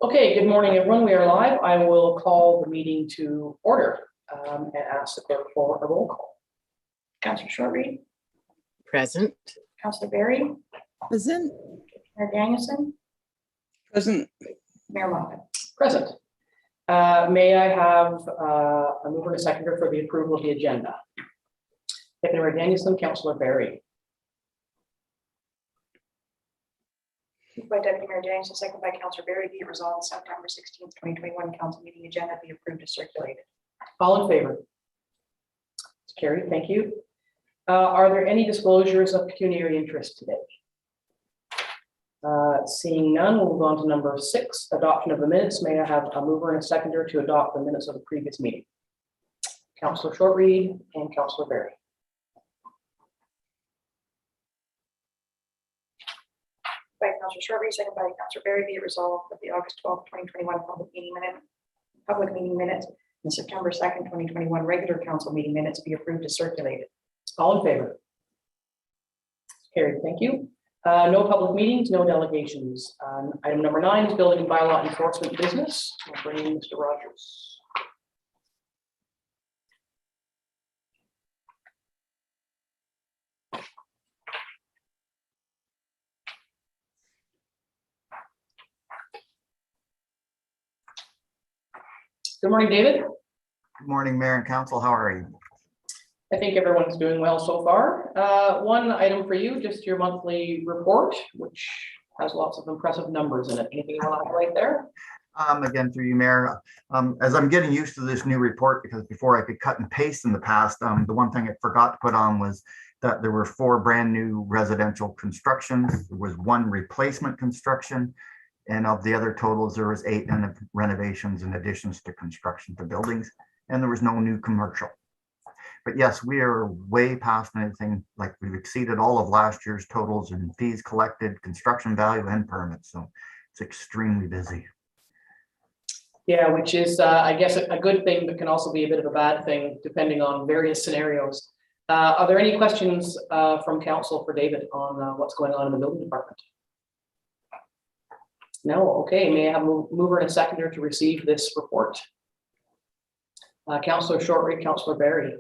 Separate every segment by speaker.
Speaker 1: Okay, good morning, everyone. We are live. I will call the meeting to order and ask the clerk for a roll call. Councillor Shortreed.
Speaker 2: Present.
Speaker 1: Councillor Berry.
Speaker 3: Present.
Speaker 1: Mayor Danielson.
Speaker 3: Present.
Speaker 1: Mayor Moffat. Present. May I have a mover and a seconder for the approval of the agenda? Deputy Mayor Danielson, Councillor Berry.
Speaker 4: Moved by Deputy Mayor Danielson, second by Councillor Berry, be it resolved September 16th, 2021 council meeting agenda be approved as circulated.
Speaker 1: All in favor? It's carried. Thank you. Are there any disclosures of pecuniary interest today? Seeing none, we'll move on to number 6, adoption of the minutes. May I have a mover and a seconder to adopt the minutes of the previous meeting? Councillor Shortreed and Councillor Berry.
Speaker 4: By Councillor Shortreed, second by Councillor Berry, be it resolved that the August 12th, 2021 public meeting minutes and September 2nd, 2021 regular council meeting minutes be approved as circulated.
Speaker 1: All in favor? Carried. Thank you. No public meetings, no delegations. Item number 9 is building and bylaw enforcement business. I'll bring in Mr. Rogers. Good morning, David.
Speaker 5: Good morning, Mayor and Council. How are you?
Speaker 1: I think everyone's doing well so far. One item for you, just your monthly report, which has lots of impressive numbers in it. Anything you want to highlight there?
Speaker 5: Again, through you, Mayor. As I'm getting used to this new report, because before I could cut and paste in the past, the one thing I forgot to put on was that there were 4 brand new residential constructions. There was 1 replacement construction. And of the other totals, there was 8 renovations and additions to construction to buildings, and there was no new commercial. But yes, we are way past anything. Like, we've exceeded all of last year's totals and fees collected, construction value, and permits. So it's extremely busy.
Speaker 1: Yeah, which is, I guess, a good thing, but can also be a bit of a bad thing, depending on various scenarios. Are there any questions from council for David on what's going on in the building department? No. Okay. May I have a mover and a seconder to receive this report? Councillor Shortreed, Councillor Berry.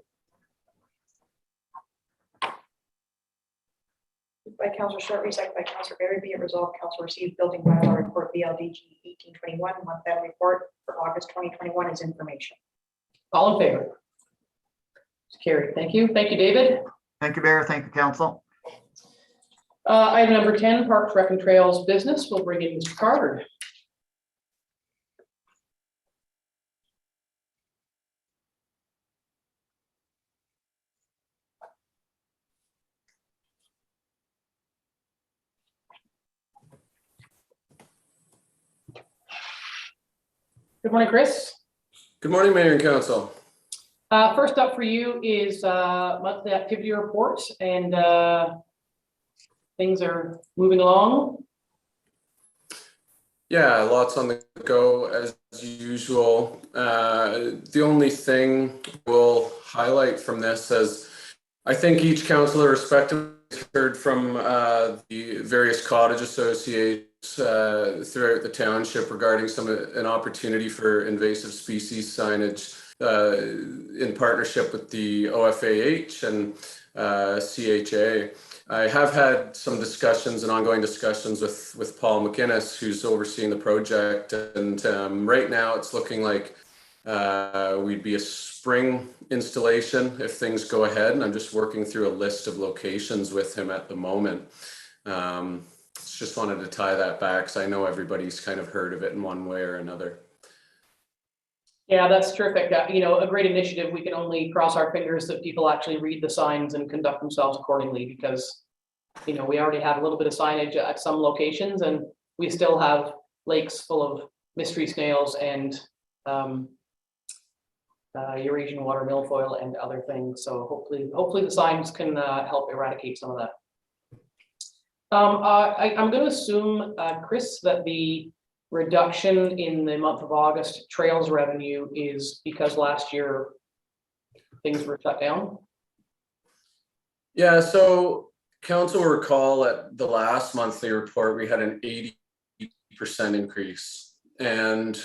Speaker 4: By Councillor Shortreed, second by Councillor Berry, be it resolved council received building bylaw report BLDG 1821 month-end report for August 2021 as information.
Speaker 1: All in favor? It's carried. Thank you. Thank you, David.
Speaker 5: Thank you, Mayor. Thank you, Council.
Speaker 1: Item number 10, Parks, Rec and Trails business. We'll bring in Mr. Carter. Good morning, Chris.
Speaker 6: Good morning, Mayor and Council.
Speaker 1: First up for you is monthly activity report, and things are moving along.
Speaker 6: Yeah, lots on the go as usual. The only thing we'll highlight from this, as I think each councillor respectively heard from the various cottage associations throughout the township regarding an opportunity for invasive species signage in partnership with the OFAH and CHA. I have had some discussions and ongoing discussions with Paul McInnes, who's overseeing the project, and right now it's looking like we'd be a spring installation if things go ahead, and I'm just working through a list of locations with him at the moment. Just wanted to tie that back because I know everybody's kind of heard of it in one way or another.
Speaker 1: Yeah, that's terrific. You know, a great initiative. We can only cross our fingers that people actually read the signs and conduct themselves accordingly, because, you know, we already have a little bit of signage at some locations, and we still have lakes full of mystery snails and Eurasian water milfoil and other things. So hopefully the signs can help eradicate some of that. I'm going to assume, Chris, that the reduction in the month of August trails revenue is because last year things were shut down.
Speaker 6: Yeah, so council will recall at the last monthly report, we had an 80% increase And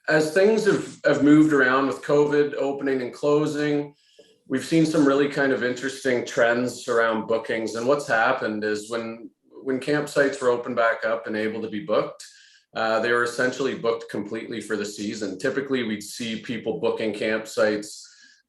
Speaker 6: as things have moved around with COVID opening and closing, we've seen some really kind of interesting trends around bookings. And what's happened is when campsites were open back up and able to be booked, they were essentially booked completely for the season. Typically, we'd see people booking campsites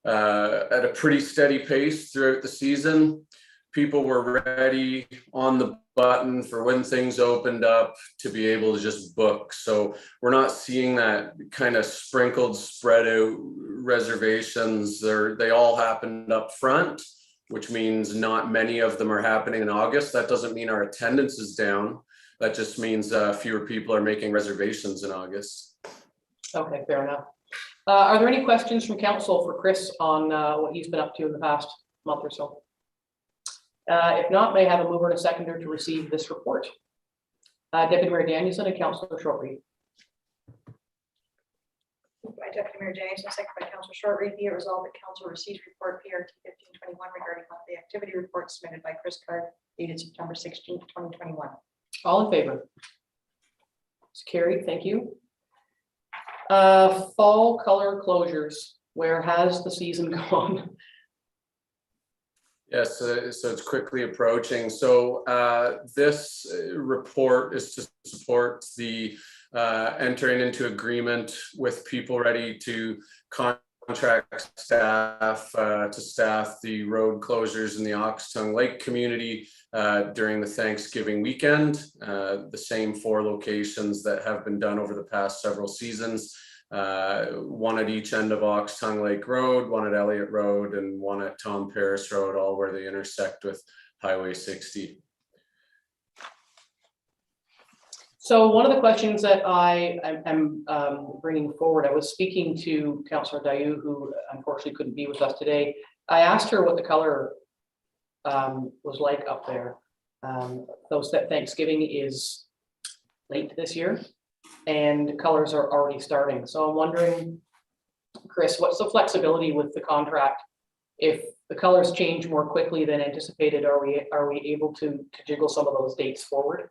Speaker 6: at a pretty steady pace throughout the season. People were ready on the button for when things opened up to be able to just book. So we're not seeing that kind of sprinkled, spread out reservations. They all happened up front, which means not many of them are happening in August. That doesn't mean our attendance is down. That just means fewer people are making reservations in August.
Speaker 1: Okay, fair enough. Are there any questions from council for Chris on what he's been up to in the past month or so? If not, may I have a mover and a seconder to receive this report? Deputy Mayor Danielson and Councillor Shortreed.
Speaker 4: By Deputy Mayor Danielson, second by Councillor Shortreed, be it resolved that council receives report PRT 1521 regarding monthly activity report submitted by Chris Card dated September 16th, 2021.
Speaker 1: All in favor? It's carried, thank you. Fall color closures, where has the season gone?
Speaker 6: Yes, so it's quickly approaching. So this report is to support the entering into agreement with People Ready to contract staff to staff the road closures in the Oxtongue Lake community during the Thanksgiving weekend. The same 4 locations that have been done over the past several seasons. One at each end of Oxtongue Lake Road, one at Elliott Road, and one at Tom Paris Road, all where they intersect with Highway 60.
Speaker 1: So one of the questions that I am bringing forward, I was speaking to Councillor Dayu, who unfortunately couldn't be with us today. I asked her what the color was like up there. Though that Thanksgiving is late this year and colors are already starting. So I'm wondering, Chris, what's the flexibility with the contract? If the colors change more quickly than anticipated, are we able to jiggle some of those dates forward?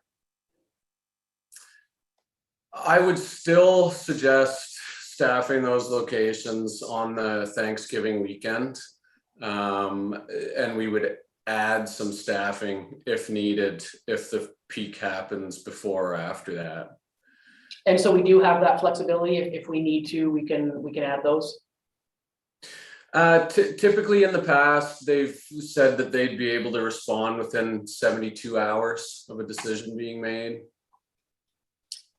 Speaker 6: I would still suggest staffing those locations on the Thanksgiving weekend. And we would add some staffing if needed, if the peak happens before or after that.
Speaker 1: And so we do have that flexibility. If we need to, we can add those.
Speaker 6: Typically in the past, they've said that they'd be able to respond within 72 hours of a decision being made.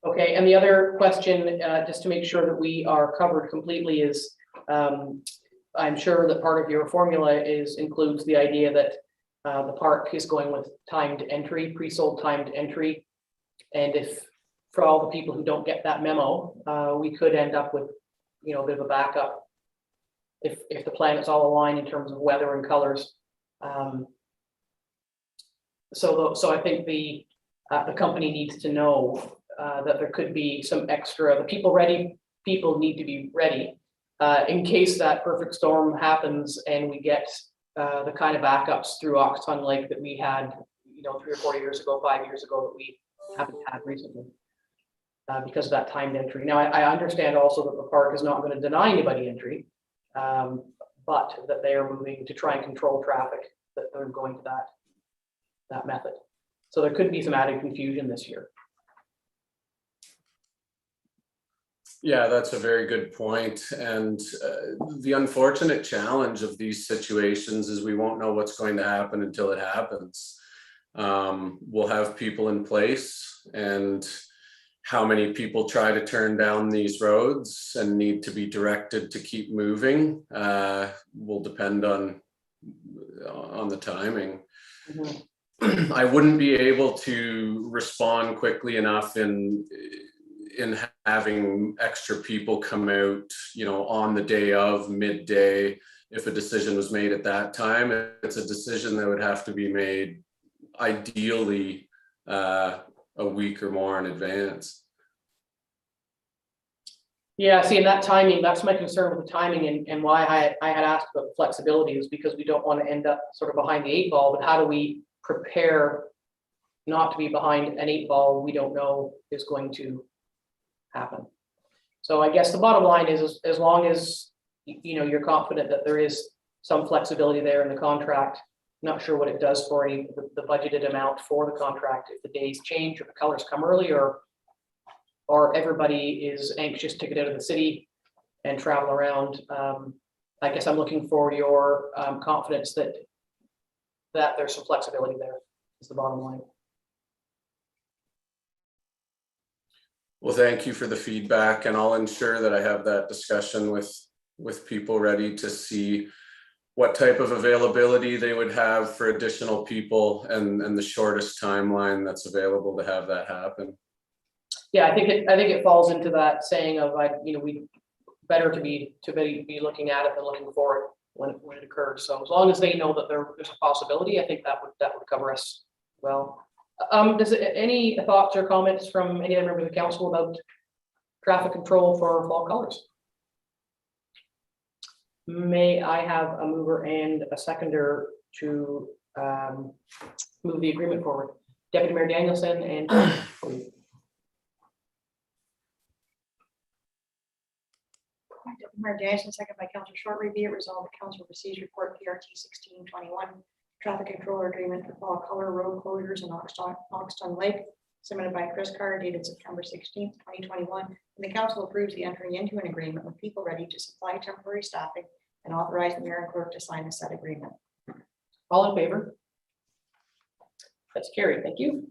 Speaker 1: Okay, and the other question, just to make sure that we are covered completely, is I'm sure that part of your formula includes the idea that the park is going with timed entry, pre-sold timed entry. And if, for all the people who don't get that memo, we could end up with, a bit of a backup if the planets all align in terms of weather and colors. So I think the company needs to know that there could be some extra, the people need to be ready in case that perfect storm happens and we get the kind of backups through Oxtongue Lake that we had, 3 or 4 years ago, 5 years ago, that we haven't had recently because of that timed entry. Now, I understand also that the park is not going to deny anybody entry, but that they are moving to try and control traffic, that they're going to that method. So there could be some added confusion this year.
Speaker 6: Yeah, that's a very good point. And the unfortunate challenge of these situations is we won't know what's going to happen until it happens. We'll have people in place, and how many people try to turn down these roads and need to be directed to keep moving will depend on the timing. Mm-hmm. I wouldn't be able to respond quickly enough in having extra people come out, on the day of midday. If a decision was made at that time, it's a decision that would have to be made ideally a week or more in advance.
Speaker 1: Yeah, see, and that timing, that's my concern with the timing, and why I had asked about flexibility is because we don't want to end up sort of behind the 8 ball, but how do we prepare not to be behind an 8 ball we don't know is going to happen. So I guess the bottom line is, as long as, you know, you're confident that there is some flexibility there in the contract, not sure what it does for the budgeted amount for the contract, if the days change or the colors come early, or everybody is anxious to get out of the city and travel around. I guess I'm looking for your confidence that there's some flexibility there, is the bottom line.
Speaker 6: Well, thank you for the feedback, and I'll ensure that I have that discussion with people ready to see what type of availability they would have for additional people and the shortest timeline that's available to have that happen.
Speaker 1: Yeah, I think it falls into that saying of, we better to be looking at it than looking for it when it occurs. So as long as they know that there's a possibility, I think that would cover us well. Any thoughts or comments from any other member of the council about traffic control for fall colors? May I have a mover and a seconder to move the agreement forward? Deputy Mayor Danielson and
Speaker 4: Deputy Mayor Danielson, second by Councillor Short, review it, resolve the council receives report PRT 1621, traffic controller agreement for fall color road closures in Oxton Lake, submitted by Chris Carr, dated September 16th, 2021. And the council approves the entering into an agreement with People Ready to supply temporary staffing and authorize the mayor and clerk to sign the said agreement.
Speaker 1: all in favor? That's carried, thank you.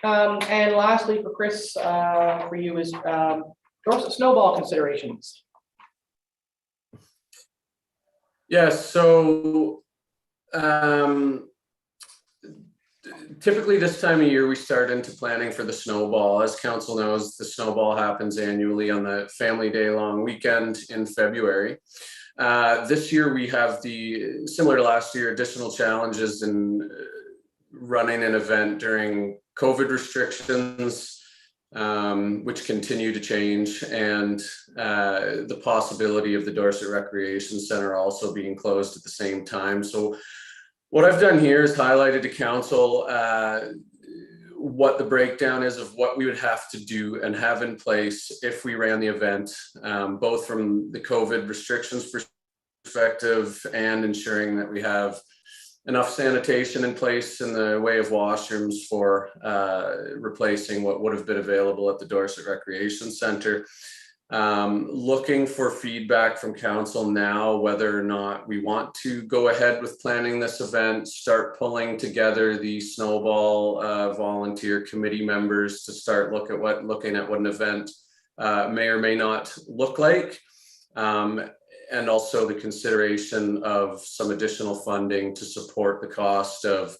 Speaker 1: And lastly, for Chris, for you is Dorset snowball considerations.
Speaker 6: Yes, so typically this time of year we start into planning for the snowball. As council knows, the snowball happens annually on the family day long weekend in February. This year we have, similar to last year, additional challenges in running an event during COVID restrictions, which continue to change, and the possibility of the Dorset Recreation Center also being closed at the same time. So what I've done here is highlighted to council what the breakdown is of what we would have to do and have in place if we ran the event, both from the COVID restrictions perspective and ensuring that we have enough sanitation in place in the way of washrooms for replacing what would have been available at the Dorset Recreation Center. Looking for feedback from council now, whether or not we want to go ahead with planning this event, start pulling together the snowball volunteer committee members to start looking at what an event may or may not look like. And also the consideration of some additional funding to support the cost of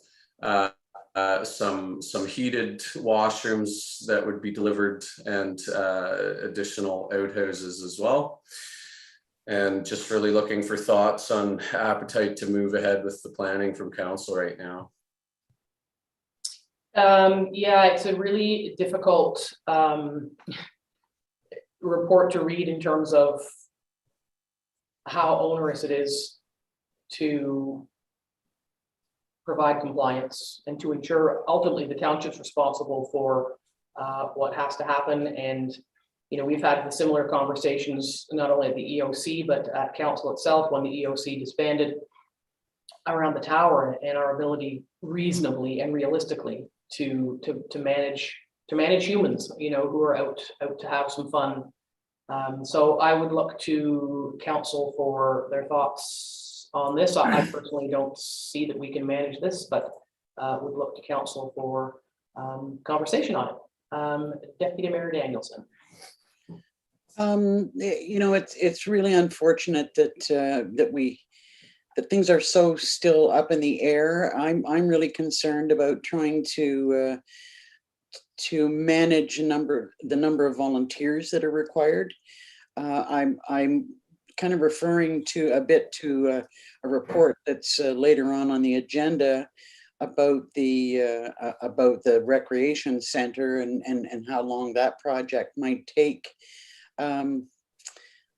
Speaker 6: some heated washrooms that would be delivered, and additional outhouses as well. And just really looking for thoughts on appetite to move ahead with the planning from council right now.
Speaker 1: Yeah, it's a really difficult report to read in terms of how onerous it is to provide compliance and to ensure ultimately the township's responsible for what has to happen. And, we've had the similar conversations, not only at the EOC, but at council itself when the EOC disbanded, around the tower and our ability reasonably and realistically to manage humans, who are out to have some fun. So I would look to council for their thoughts on this. I personally don't see that we can manage this, but would look to council for conversation on it. Deputy Mayor Danielson.
Speaker 3: It's really unfortunate that that things are so still up in the air. I'm really concerned about trying to manage the number of volunteers that are required. I'm kind of referring to a report that's later on the agenda about the recreation center and how long that project might take.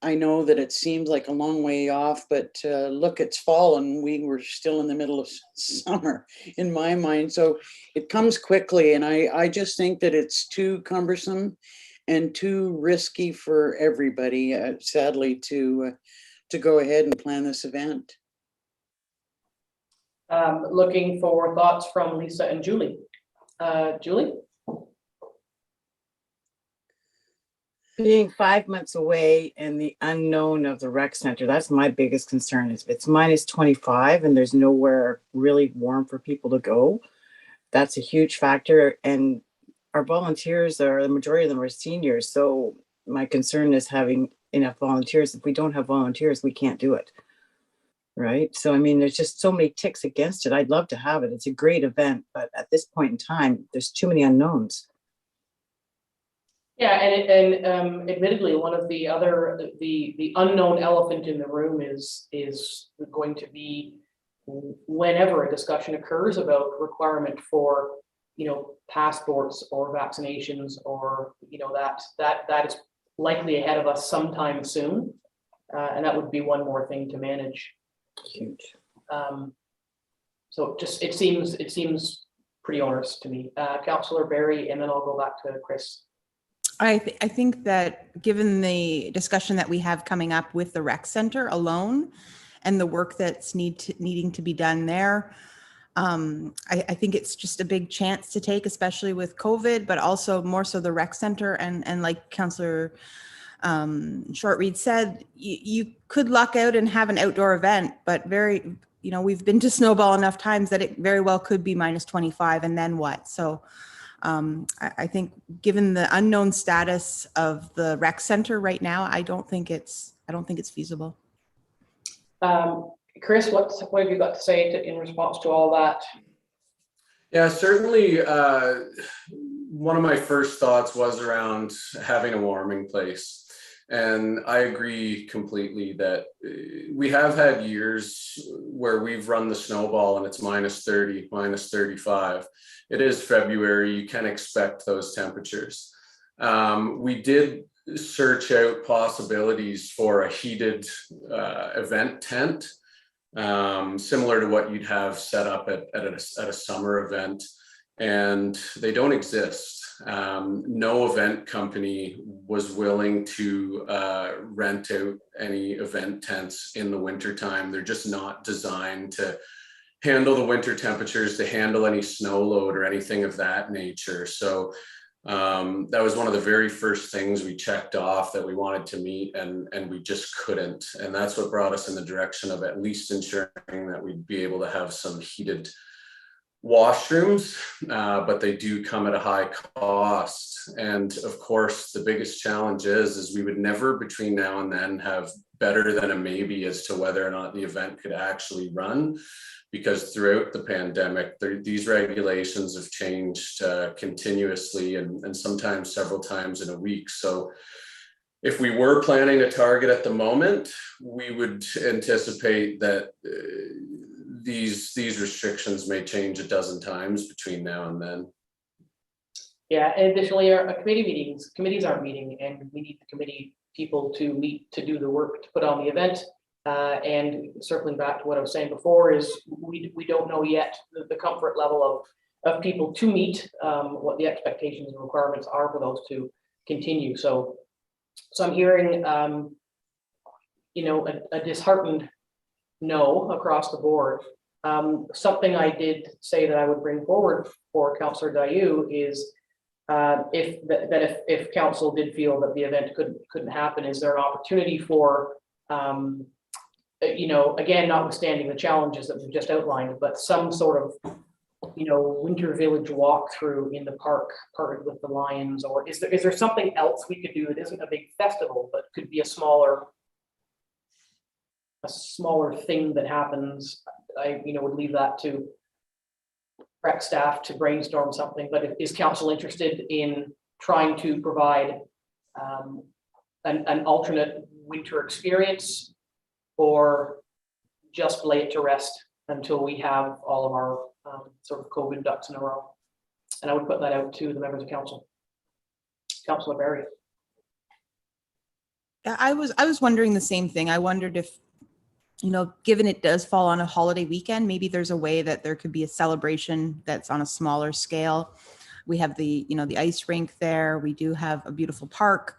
Speaker 3: I know that it seems like a long way off, but look, it's fall and we were still in the middle of summer in my mind. So it comes quickly, and I just think that it's too cumbersome and too risky for everybody, sadly, to go ahead and plan this event.
Speaker 1: Looking for thoughts from Lisa and Julie. Julie?
Speaker 2: Being 5 months away and the unknown of the rec center, that's my biggest concern. Is if it's minus 25 and there's nowhere really warm for people to go, that's a huge factor. And our volunteers the majority of them are seniors. So my concern is having enough volunteers. If we don't have volunteers, we can't do it. Right. So, I mean, there's just so many ticks against it. I'd love to have it. It's a great event, but at this point in time, there's too many unknowns.
Speaker 1: Yeah, and admittedly, one of the other, the unknown elephant in the room is going to be whenever a discussion occurs about requirement for, passports or vaccinations, or, that is likely ahead of us sometime soon. And that would be one more thing to manage.
Speaker 2: Huge.
Speaker 1: So it seems pretty onerous to me. Councillor Barry, and then I'll go back to Chris.
Speaker 7: I think that given the discussion that we have coming up with the rec center alone and the work that's needing to be done there, I think it's just a big chance to take, especially with COVID, but also more so the rec center. And like Councillor Shortreed said, you could luck out and have an outdoor event, but we've been to Snowball enough times that it very well could be minus 25, and then what? So I think given the unknown status of the rec center right now, I don't think it's feasible.
Speaker 1: Chris, what have you got to say in response to all that?
Speaker 6: Yeah, certainly. One of my first thoughts was around having a warming place. And I agree completely that we have had years where we've run the Snowball and it's minus 30, minus 35. It is February, you can expect those temperatures. We did search out possibilities for a heated event tent, similar to what you'd have set up at a summer event, and they don't exist. No event company was willing to rent out any event tents in the wintertime. They're just not designed to handle the winter temperatures, to handle any snow load or anything of that nature. So that was one of the very first things we checked off that we wanted to meet, and we just couldn't. And that's what brought us in the direction of at least ensuring that we'd be able to have some heated washrooms, but they do come at a high cost. And of course, the biggest challenge is we would never between now and then have better than a maybe as to whether or not the event could actually run, because throughout the pandemic, these regulations have changed continuously and sometimes several times in a week. So if we were planning a target at the moment, we would anticipate that these restrictions may change a dozen times between now and then.
Speaker 1: Yeah, and additionally, our committees aren't meeting, and we need the committee people to meet to do the work to put on the event. And circling back to what I was saying before, is we don't know yet the comfort level of people to meet, what the expectations and requirements are for those to continue. So I'm hearing, a disheartened no across the board. Something I did say that I would bring forward for Councillor Dayu is if council did feel that the event couldn't happen, is there an opportunity for again, notwithstanding the challenges that we've just outlined, but some sort of winter village walkthrough in the park, partnered with the Lions, or is there something else we could do that isn't a big festival but could be a smaller thing that happens? I would leave that to rec staff to brainstorm something, but is council interested in trying to provide an alternate winter experience, or just lay it to rest until we have all of our sort of COVID ducks in a row? And I would put that out to the members of council. Councillor Barry.
Speaker 7: I was wondering the same thing. I wondered if, given it does fall on a holiday weekend, maybe there's a way that there could be a celebration that's on a smaller scale. We have the ice rink there. We do have a beautiful park.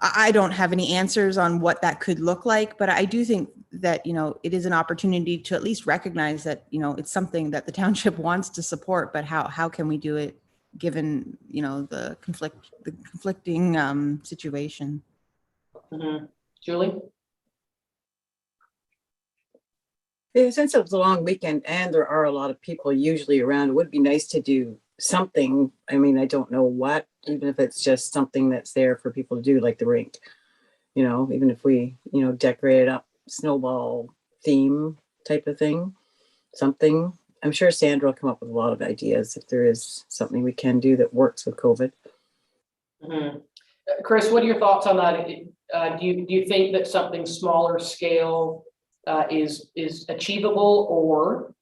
Speaker 7: I don't have any answers on what that could look like, but I do think that, it is an opportunity to at least recognize that, it's something that the township wants to support, but how can we do it given, the conflicting situation?
Speaker 1: Julie?
Speaker 2: Yeah, since it was a long weekend and there are a lot of people usually around, it would be nice to do something. I mean, I don't know what, even if it's just something that's there for people to do, like the rink. Even if we, decorate it up, snowball theme type of thing, something. I'm sure Sandra will come up with a lot of ideas if there is something we can do that works with COVID.
Speaker 1: Chris, what are your thoughts on that? Do you think that something smaller scale is achievable, or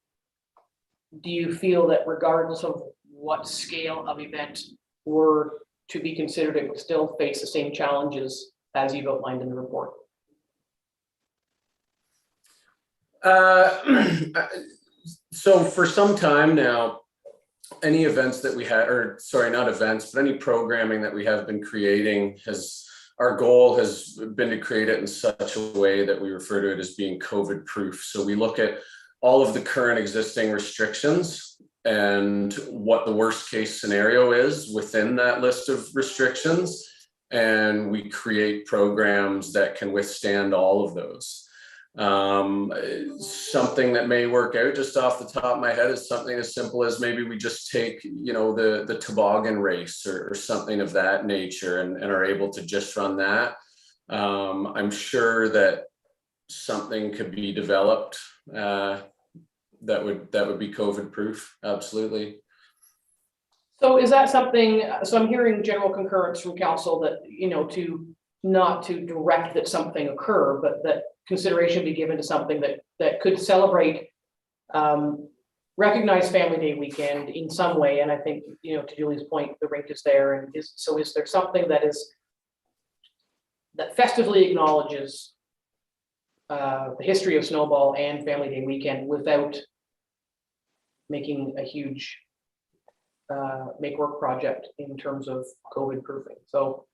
Speaker 1: do you feel that regardless of what scale of event were to be considered, it would still face the same challenges as you've outlined in the report?
Speaker 6: So for some time now, any events that we had, or sorry, not events, but any programming that we have been creating our goal has been to create it in such a way that we refer to it as being COVID proof. So we look at all of the current existing restrictions and what the worst case scenario is within that list of restrictions. And we create programs that can withstand all of those. Something that may work out just off the top of my head is something as simple as maybe we just take, the toboggan race or something of that nature and are able to just run that. I'm sure that something could be developed that would be COVID proof. Absolutely.
Speaker 1: So is that something, so I'm hearing general concurrence from council that, not to direct that something occur, but that consideration be given to something that could celebrate, recognize Family Day weekend in some way. And I think, to Julie's point, the rink is there. And is there something that festively acknowledges the history of Snowball and Family Day weekend without making a huge make work project in terms of COVID proofing? So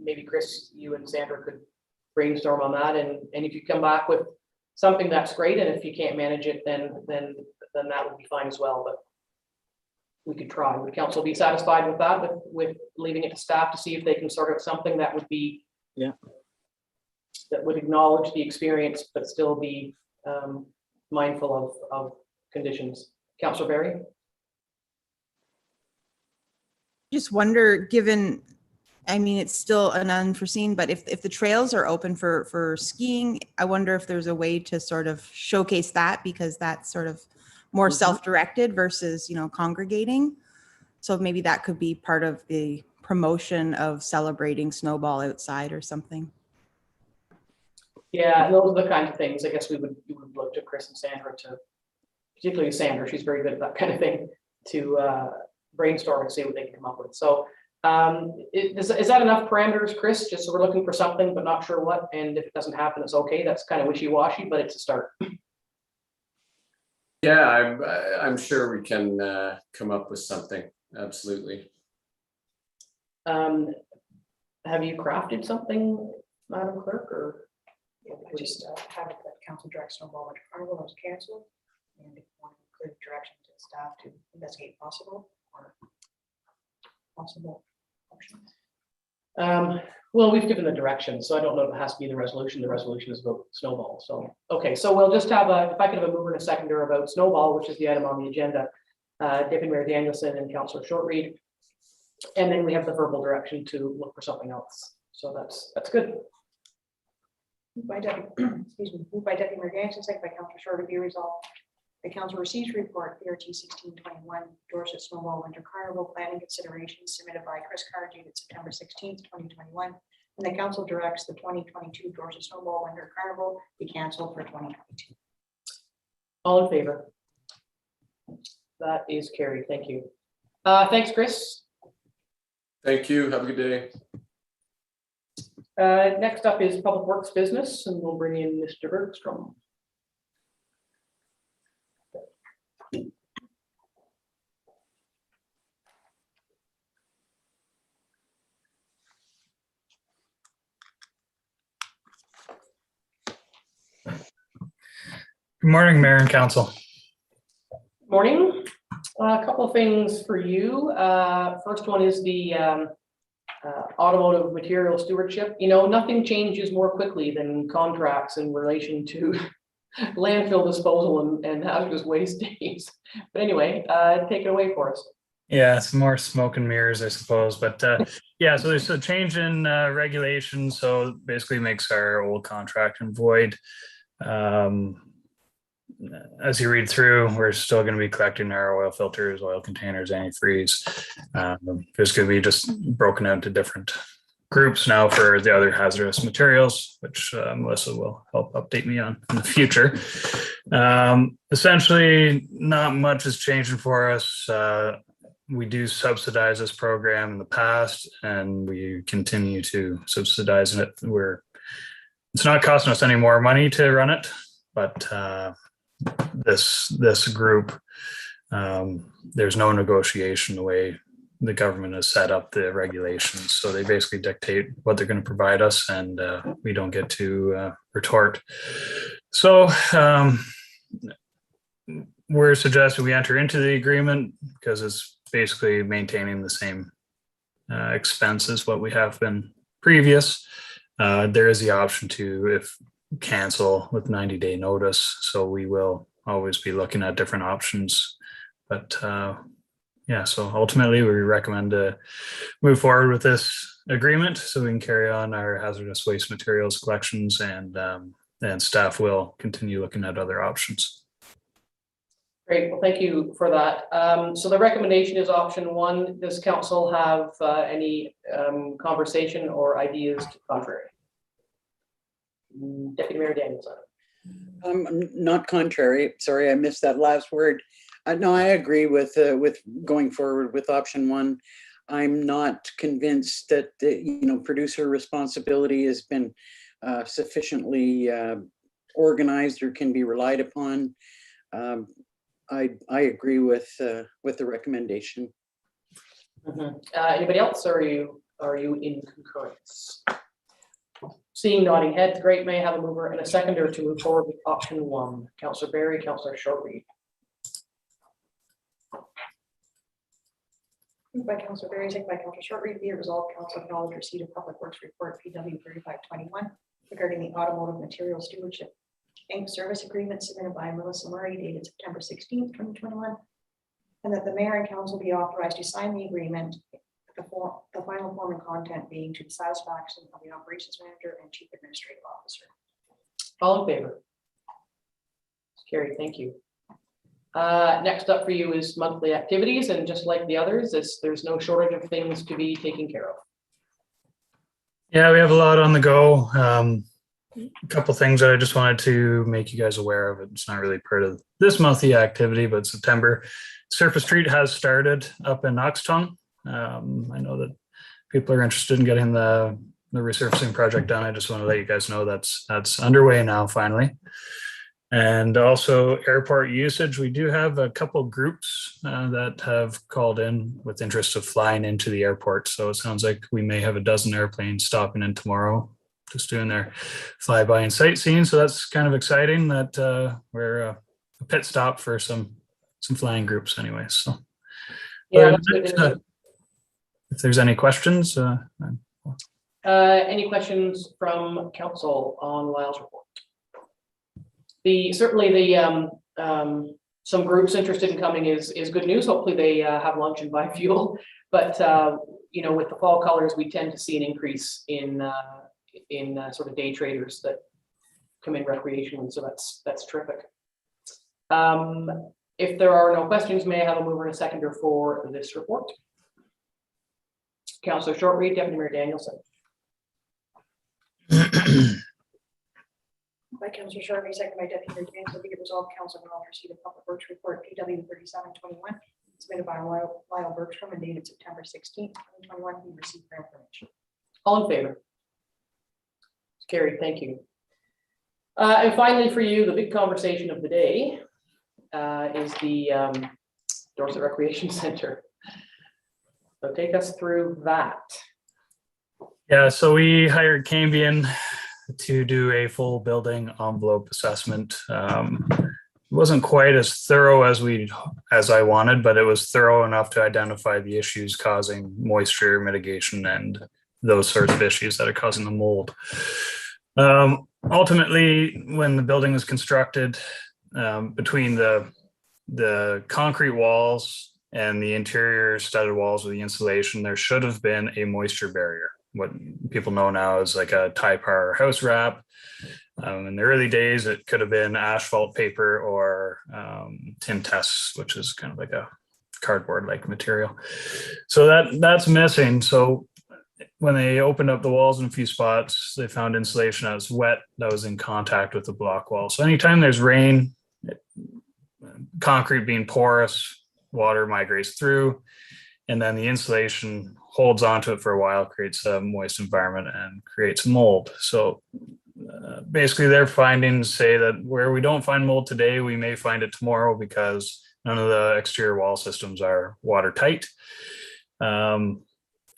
Speaker 1: maybe Chris, you and Sandra could brainstorm on that, and if you come back with something, that's great, and if you can't manage it, then that would be fine as well. But we could try. Would council be satisfied with that, with leaving it to staff to see if they can sort out something that would be, that would acknowledge the experience but still be mindful of conditions? Councillor Barry?
Speaker 7: Just wonder, given, it's still an unforeseen, but if the trails are open for skiing, I wonder if there's a way to sort of showcase that, because that's sort of more self-directed versus, congregating. So maybe that could be part of the promotion of celebrating Snowball outside or something.
Speaker 1: Yeah, those are the kinds of things I guess we would look to Chris and Sandra to, particularly Sandra, she's very good at that kind of thing, to brainstorm and see what they can come up with. So is that enough parameters, Chris? Just so we're looking for something but not sure what, and if it doesn't happen, it's okay. That's kind of wishy-washy, but it's a start.
Speaker 6: Yeah, I'm sure we can come up with something. Absolutely.
Speaker 1: Have you crafted something, Madam Clerk, or?
Speaker 4: I just have it that council direct Snowball Winter Carnival was canceled, and if you want to include direction to staff to investigate possible options.
Speaker 1: Well, we've given the direction, so I don't know if it has to be in the resolution. The resolution is about Snowball. So, okay, so we'll just have if I could have a mover and a seconder about Snowball, which is the item on the agenda, Deputy Mayor Danielson and Councillor Shortreed. And then we have the verbal direction to look for something else. So that's good.
Speaker 4: Moved by Deputy Mayor Danielson, second by Councillor Shortreed, be resolved. The council receives report PRT 1621 Dorset Snowball Winter Carnival planning considerations submitted by Chris Carr dated September 16th, 2021. And the council directs the 2022 Dorset Snowball Winter Carnival be canceled for 2022.
Speaker 1: All in favor? That is carried. Thank you. Thanks, Chris.
Speaker 6: Thank you. Have a good day.
Speaker 1: Next up is Public Works business, and we'll bring in Mr. Bergstrom.
Speaker 8: Good morning, Mayor and Council.
Speaker 1: Morning. A couple of things for you. First one is the automotive material stewardship. You know, nothing changes more quickly than contracts in relation to landfill disposal and hazardous waste days. But anyway, take it away for us.
Speaker 8: Yeah, some more smoke and mirrors, I suppose. But yeah, so there's a change in regulations. So basically makes our old contract void. As you read through, we're still going to be collecting our oil filters, oil containers, antifreeze. There's going to be just broken out into different groups now for the other hazardous materials, which Melissa will help update me on in the future. Essentially, not much is changing for us. We do subsidize this program in the past, and we continue to subsidize it. It's not costing us any more money to run it, but this group, there's no negotiation the way the government has set up the regulations. So they basically dictate what they're going to provide us, and we don't get to retort. So we're suggesting we enter into the agreement because it's basically maintaining the same expense as what we have been previous. There is the option to cancel with 90-day notice. So we will always be looking at different options. But yeah, so ultimately we recommend to move forward with this agreement so we can carry on our hazardous waste materials collections, and staff will continue looking at other options.
Speaker 1: Great, well, thank you for that. So the recommendation is option one. Does council have any conversation or ideas to the contrary? Deputy Mayor Danielson.
Speaker 3: Not contrary. Sorry, I missed that last word. No, I agree with going forward with option one. I'm not convinced that producer responsibility has been sufficiently organized or can be relied upon. I agree with the recommendation.
Speaker 1: Anybody else, or are you in concurrence? Seeing nodding heads, great. May I have a mover and a seconder to move forward with option one? Councillor Barry, Councillor Shortreed.
Speaker 4: Moved by Councillor Barry, second by Councillor Shortreed, be it resolved, council acknowledge receipt of Public Works Report PW 3521 regarding the automotive material stewardship Inc. service agreement submitted by Melissa Murray dated September 16th, 2021, and that the mayor and council be authorized to sign the agreement, the final form and content being to the satisfaction of the operations manager and chief administrative officer.
Speaker 1: All in favor? Carried, thank you. Next up for you is monthly activities, and just like the others, there's no shortage of things to be taken care of.
Speaker 8: Yeah, we have a lot on the go. A couple things that I just wanted to make you guys aware of. It's not really part of this monthly activity, but September Surface Street has started up in Oxton. I know that people are interested in getting the resurfacing project done. I just want to let you guys know that's underway now, finally. And also airport usage. We do have a couple groups that have called in with interest of flying into the airport. So it sounds like we may have a dozen airplanes stopping in tomorrow, just doing their flyby and sightseeing. So that's kind of exciting that we're a pit stop for some flying groups anyway. So
Speaker 1: Yeah, that's good.
Speaker 8: If there's any questions.
Speaker 1: Any questions from council on Lyle's report? Certainly some groups interested in coming is good news. Hopefully they have lunch and buy fuel. But with the fall colors, we tend to see an increase in sort of day traders that come in recreationally. So that's terrific. If there are no questions, may I have a mover and a seconder for this report? Councillor Shortreed, Deputy Mayor Danielson.
Speaker 4: By Councillor Shortreed, second by Deputy Mayor Danielson, be it resolved, council acknowledge receipt of Public Works Report PW 3721 submitted by Lyle Bergstrom and dated September 16th, 2021. He received for information.
Speaker 1: All in favor? Carried, thank you. And finally, for you, the big conversation of the day is the Dorset Recreation Center. So take us through that.
Speaker 8: Yeah, so we hired Cambian to do a full building envelope assessment. It wasn't quite as thorough as I wanted, but it was thorough enough to identify the issues causing moisture mitigation and those sorts of issues that are causing the mold. Ultimately, when the building was constructed, between the concrete walls and the interior studded walls with the insulation, there should have been a moisture barrier, what people know now as like a tie-par house wrap. In the early days, it could have been asphalt paper or tin tests, which is kind of like a cardboard-like material. So that's missing. So when they opened up the walls in a few spots, they found insulation that was wet, that was in contact with the block wall. So anytime there's rain, concrete being porous, water migrates through, and then the insulation holds onto it for a while, creates a moist environment and creates mold. So basically their findings say that where we don't find mold today, we may find it tomorrow because none of the exterior wall systems are watertight.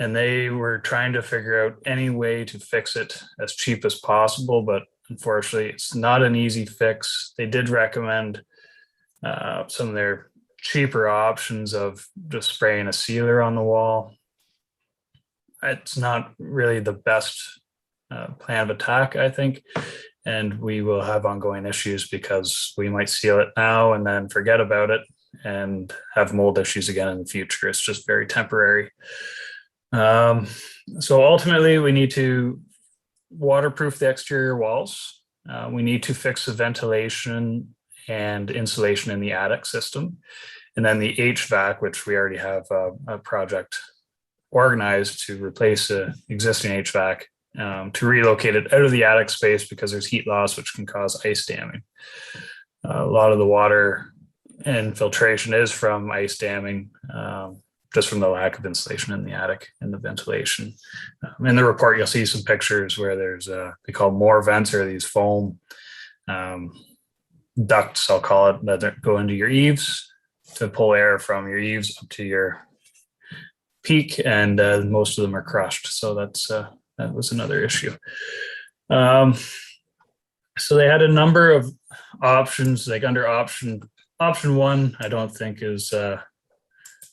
Speaker 8: And they were trying to figure out any way to fix it as cheap as possible, but unfortunately it's not an easy fix. They did recommend some of their cheaper options of just spraying a sealer on the wall. It's not really the best plan of attack, I think, and we will have ongoing issues because we might seal it now and then forget about it and have mold issues again in the future. It's just very temporary. So ultimately we need to waterproof the exterior walls. We need to fix the ventilation and insulation in the attic system. And then the HVAC, which we already have a project organized to replace the existing HVAC, to relocate it out of the attic space because there's heat loss, which can cause ice damming. A lot of the water infiltration is from ice damming, just from the lack of insulation in the attic and the ventilation. In the report, you'll see some pictures where there's they call more vents, or these foam ducts, I'll call it, that go into your eaves to pull air from your eaves up to your peak, and most of them are crushed. So that was another issue. So they had a number of options, like under option one, I don't think is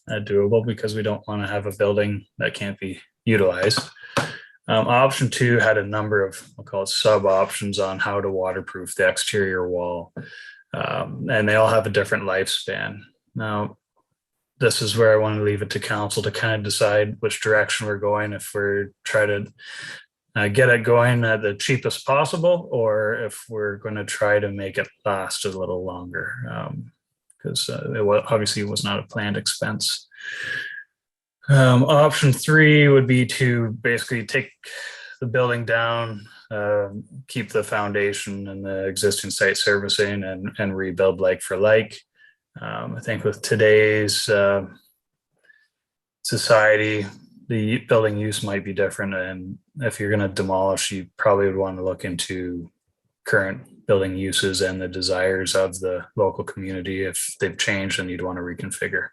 Speaker 8: doable because we don't want to have a building that can't be utilized. Option two had a number of, I'll call it sub options on how to waterproof the exterior wall. And they all have a different lifespan. Now, this is where I want to leave it to council to kind of decide which direction we're going, if we're trying to get it going at the cheapest possible, or if we're going to try to make it last a little longer. Because obviously it was not a planned expense. Option three would be to basically take the building down, keep the foundation and the existing site servicing, and rebuild like for like. I think with today's society, the building use might be different, and if you're going to demolish, you probably would want to look into current building uses and the desires of the local community. If they've changed, then you'd want to reconfigure,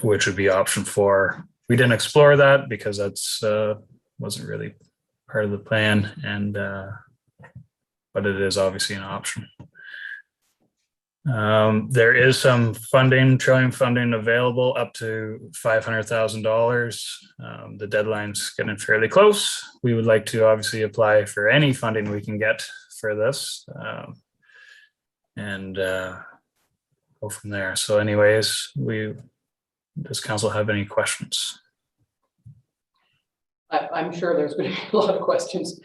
Speaker 8: which would be option four. We didn't explore that because that's wasn't really part of the plan, and but it is obviously an option. There is some funding, trillium funding available up to $500,000. The deadline's getting fairly close. We would like to obviously apply for any funding we can get for this, and go from there. So anyways, does council have any questions?
Speaker 1: I'm sure there's going to be a lot of questions.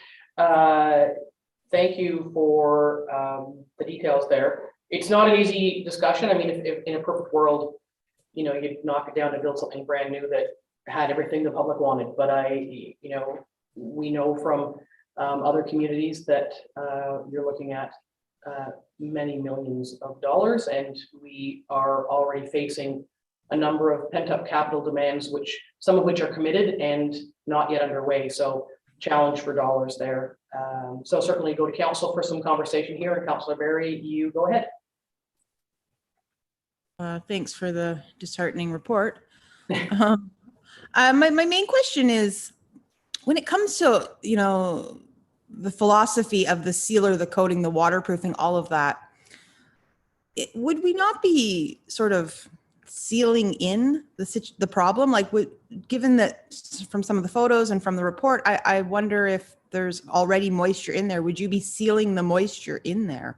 Speaker 1: Thank you for the details there. It's not an easy discussion. I mean, if in a perfect world, you'd knock it down to build something brand new that had everything the public wanted. But we know from other communities that you're looking at many millions of dollars, and we are already facing a number of pent-up capital demands, some of which are committed and not yet underway. So challenge for dollars there. So certainly go to council for some conversation here, and Councillor Berry, you go ahead.
Speaker 7: Thanks for the disheartening report. My main question is, when it comes to, you know, the philosophy of the sealer, the coating, the waterproofing, all of that, would we not be sort of sealing in the problem? Like, given that from some of the photos and from the report, I wonder if there's already moisture in there. Would you be sealing the moisture in there?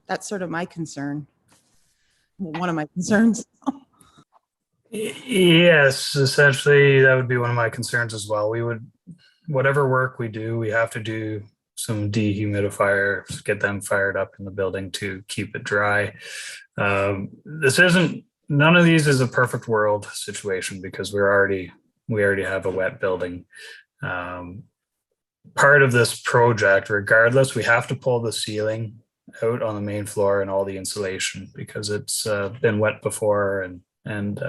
Speaker 7: That's sort of my concern. One of my concerns.
Speaker 8: Yes, essentially that would be one of my concerns as well. We would, whatever work we do, we have to do some dehumidifiers, get them fired up in the building to keep it dry. None of these is a perfect world situation because we already have a wet building. Part of this project, regardless, we have to pull the ceiling out on the main floor and all the insulation because it's been wet before, and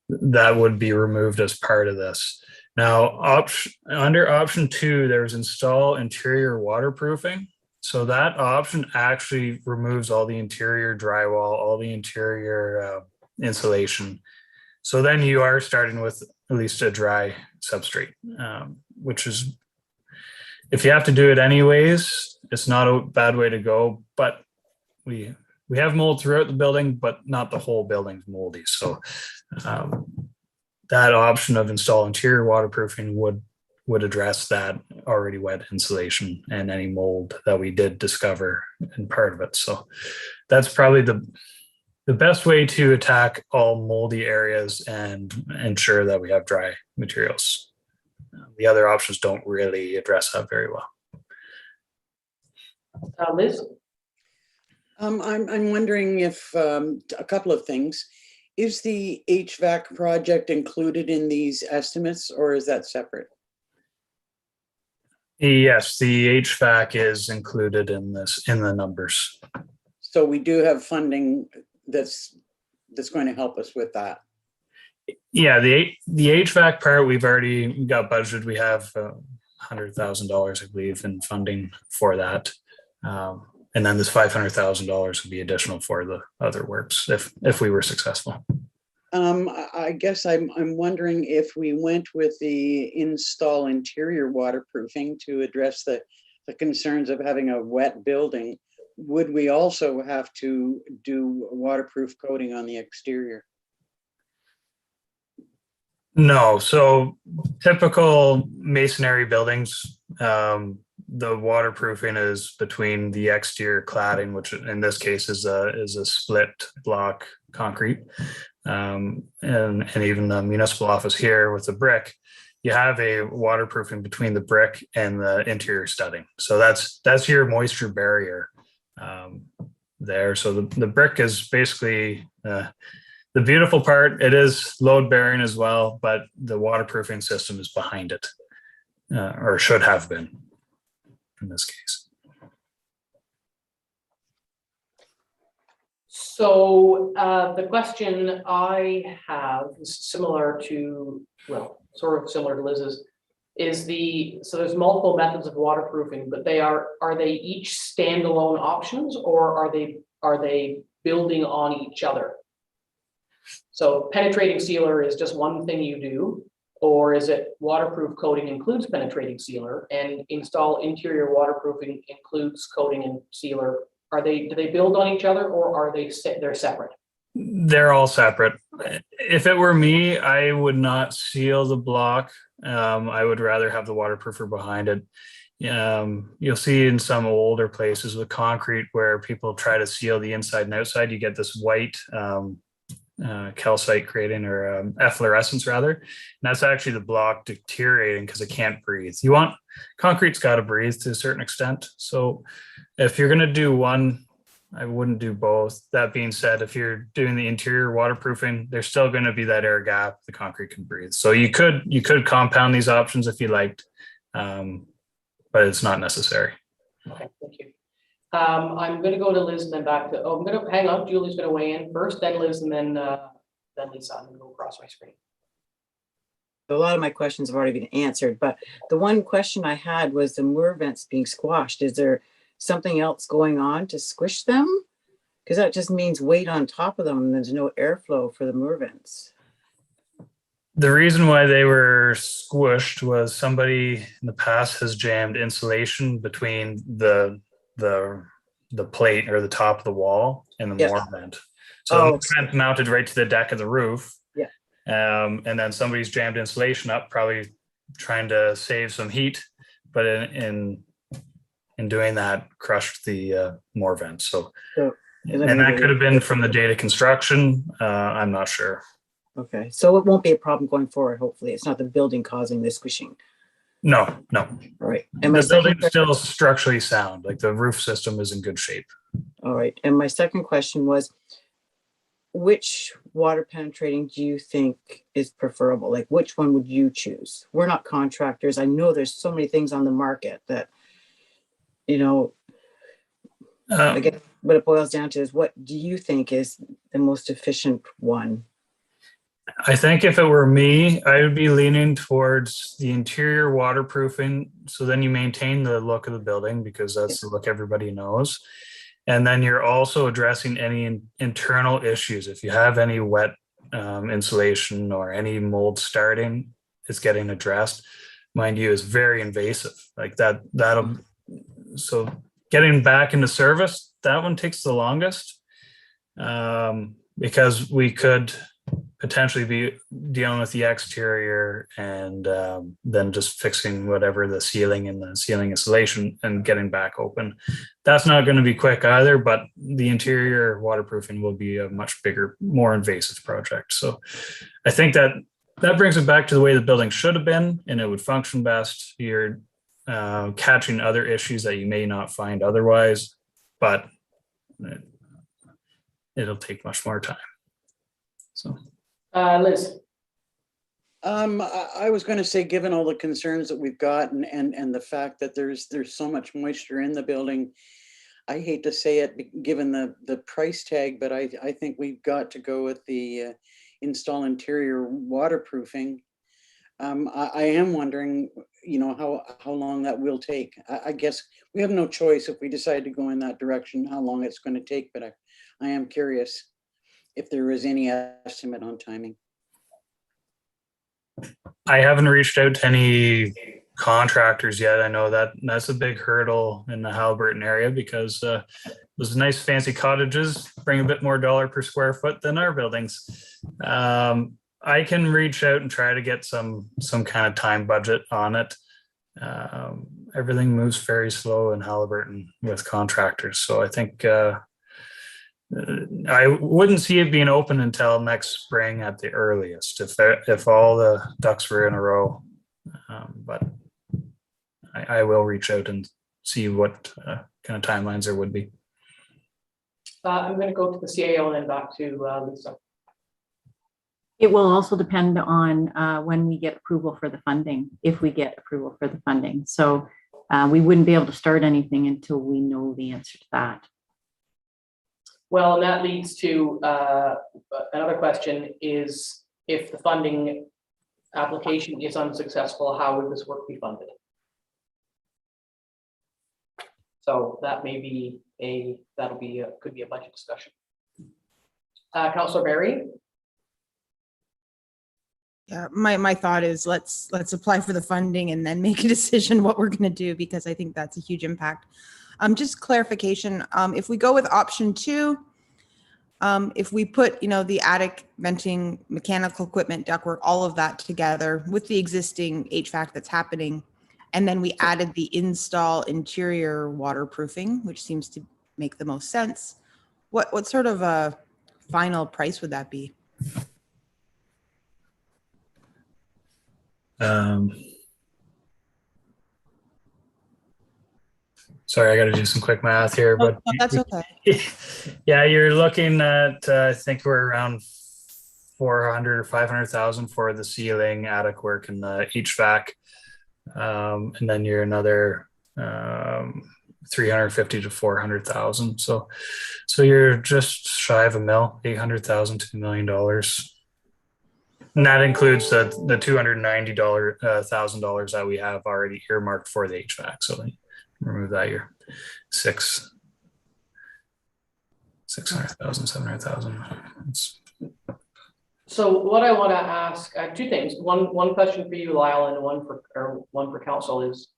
Speaker 8: that would be removed as part of this. Now, under option 2, there's install interior waterproofing. So that option actually removes all the interior drywall, all the interior insulation. So then you are starting with at least a dry substrate, which is, if you have to do it anyways, it's not a bad way to go. But we have mold throughout the building, but not the whole building's moldy. So that option of install interior waterproofing would address that already wet insulation and any mold that we did discover in part of it. So that's probably the best way to attack all moldy areas and ensure that we have dry materials. The other options don't really address that very well.
Speaker 1: Liz?
Speaker 3: I'm wondering if a couple of things. Is the HVAC project included in these estimates, or is that separate?
Speaker 8: Yes, the HVAC is included in the numbers.
Speaker 3: So we do have funding that's going to help us with that.
Speaker 8: Yeah, the HVAC part we've already got budgeted. We have $100,000, I believe, in funding for that, and then this $500,000 would be additional for the other works if we were successful.
Speaker 3: I guess I'm wondering if we went with the install interior waterproofing to address the concerns of having a wet building, would we also have to do waterproof coating on the exterior?
Speaker 8: No, so typical masonry buildings, the waterproofing is between the exterior cladding, which in this case is a split block concrete, and even the municipal office here with the brick, you have a waterproofing between the brick and the interior studding. So that's your moisture barrier there. So the brick is basically the beautiful part. It is load bearing as well, but the waterproofing system is behind it, or should have been in this case.
Speaker 1: So the question I have is similar to, well, sort of similar to Liz's, so there's multiple methods of waterproofing, but are they each standalone options, or are they building on each other? So penetrating sealer is just one thing you do, or is it waterproof coating includes penetrating sealer, and install interior waterproofing includes coating and sealer? Do they build on each other, or they're separate?
Speaker 8: They're all separate. If it were me, I would not seal the block. I would rather have the waterproofer behind it. You'll see in some older places with concrete where people try to seal the inside and outside, you get this white calcite creating, or efflorescence rather, and that's actually the block deteriorating because it can't breathe. Concrete's got to breathe to a certain extent. So if you're going to do one, I wouldn't do both. That being said, if you're doing the interior waterproofing, there's still going to be that air gap the concrete can breathe. So you could compound these options if you liked, but it's not necessary.
Speaker 1: Okay, thank you. I'm going to go to Liz and then back to, I'm going to hang on. Julie's going to weigh in first, then Liz, and then Lisa. I'm going to go across my screen.
Speaker 2: a lot of my questions have already been answered, but the one question I had was the moor vents being squashed. Is there something else going on to squish them? Because that just means weight on top of them and there's no airflow for the moor vents.
Speaker 8: The reason why they were squished was somebody in the past has jammed insulation between the plate or the top of the wall and the
Speaker 2: Yeah.
Speaker 8: moor vent. So the
Speaker 2: Oh.
Speaker 8: moor vent mounted right to the deck of the roof.
Speaker 2: Yeah.
Speaker 8: And then somebody's jammed insulation up, probably trying to save some heat, but in doing that, crushed the moor vent. So,
Speaker 2: Is
Speaker 8: and that could have been from the date of construction. I'm not sure.
Speaker 2: Okay, so it won't be a problem going forward, hopefully. It's not the building causing the squishing.
Speaker 8: No.
Speaker 2: All right. And my
Speaker 8: The
Speaker 2: second
Speaker 8: building's still structurally sound, like the roof system is in good shape.
Speaker 2: All right. And my second question was, which water penetrating do you think is preferable? Like, which one would you choose? We're not contractors. I know there's so many things on the market that, you know, I guess what it boils down to is, what do you think is the most efficient one?
Speaker 8: I think if it were me, I would be leaning towards the interior waterproofing. So then you maintain the look of the building because that's the look everybody knows. And then you're also addressing any internal issues. If you have any wet insulation or any mold starting, it's getting addressed. Mind you, is very invasive. Like so getting back into service, that one takes the longest because we could potentially be dealing with the exterior and then just fixing whatever the ceiling and the ceiling insulation and getting back open. That's not going to be quick either, but the interior waterproofing will be a much bigger, more invasive project. So I think that brings it back to the way the building should have been, and it would function best. You're catching other issues that you may not find otherwise, but it'll take much more time. So.
Speaker 1: Liz.
Speaker 3: I was going to say, given all the concerns that we've got and the fact that there's so much moisture in the building, I hate to say it, given the price tag, but I think we've got to go with the install interior waterproofing. I am wondering, you know, how long that will take. I guess we have no choice if we decide to go in that direction, how long it's going to take, but I am curious if there is any estimate on timing.
Speaker 8: I haven't reached out to any contractors yet. I know that's a big hurdle in the Haliburton area because those nice fancy cottages bring a bit more dollar per square foot than our buildings. I can reach out and try to get some kind of time budget on it. Everything moves very slow in Haliburton with contractors. So I think I wouldn't see it being open until next spring at the earliest, if all the ducks were in a row. But I will reach out and see what kind of timelines there would be.
Speaker 1: I'm going to go to the CAO and then back to Lisa.
Speaker 9: It will also depend on when we get approval for the funding, if we get approval for the funding. So we wouldn't be able to start anything until we know the answer to that.
Speaker 1: Well, and that leads to another question is, if the funding application is unsuccessful, how would this work be funded? So that may be could be a budget discussion. Councillor Barry?
Speaker 7: Yeah, my thought is let's apply for the funding and then make a decision what we're going to do, because I think that's a huge impact. Just clarification, if we go with option 2, if we put, the attic venting, mechanical equipment, ductwork, all of that together with the existing HVAC that's happening, and then we added the install interior waterproofing, which seems to make the most sense, what sort of a final price would that be?
Speaker 8: Sorry, I got to do some quick math here, but
Speaker 7: No, that's okay.
Speaker 8: Yeah, you're looking at I think we're around 400 or 500,000 for the ceiling, attic work, and the HVAC, and then you're another 350 to 400,000. So you're just shy of $1 million, $800,000 to $1 million. And that includes the $290,000 that we have already earmarked for the HVAC. So remove that year. 600,000, 700,000.
Speaker 1: So what I want to ask, I have two things. One question for you, Lyle, and one for council is,